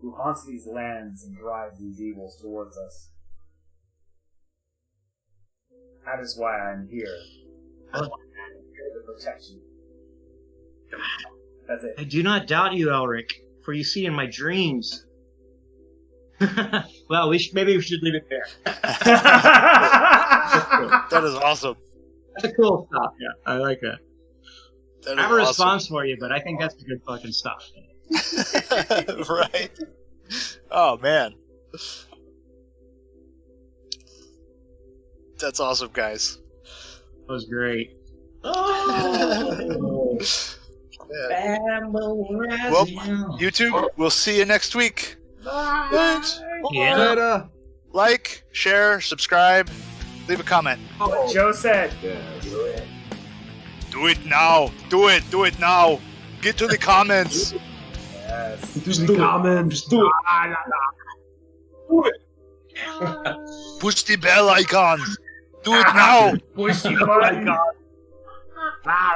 Speaker 2: who haunts these lands and drives these evils towards us. That is why I am here. I'm here to protect you. That's it.
Speaker 5: I do not doubt you, Elric, for you see in my dreams. Well, maybe we should leave it there.
Speaker 1: That is awesome.
Speaker 5: That's a cool stop. Yeah, I like that.
Speaker 1: That
Speaker 5: I have
Speaker 1: is
Speaker 5: a response for you, but I think that's a good fucking stop.
Speaker 1: awesome. Right. Oh man. That's awesome, guys.
Speaker 5: That was great.
Speaker 1: Yeah. Well, YouTube, we'll see you next week. Thanks.
Speaker 5: Yeah.
Speaker 3: Later.
Speaker 1: Like, share, subscribe, leave a comment.
Speaker 2: What Joe said.
Speaker 1: Do it now. Do it now. Get to the comments.
Speaker 2: Yes.
Speaker 4: Just do it. Just do it.
Speaker 1: Push the bell icon. Do it now!
Speaker 2: Push the
Speaker 4: Oh my
Speaker 2: button.
Speaker 4: god. Ah.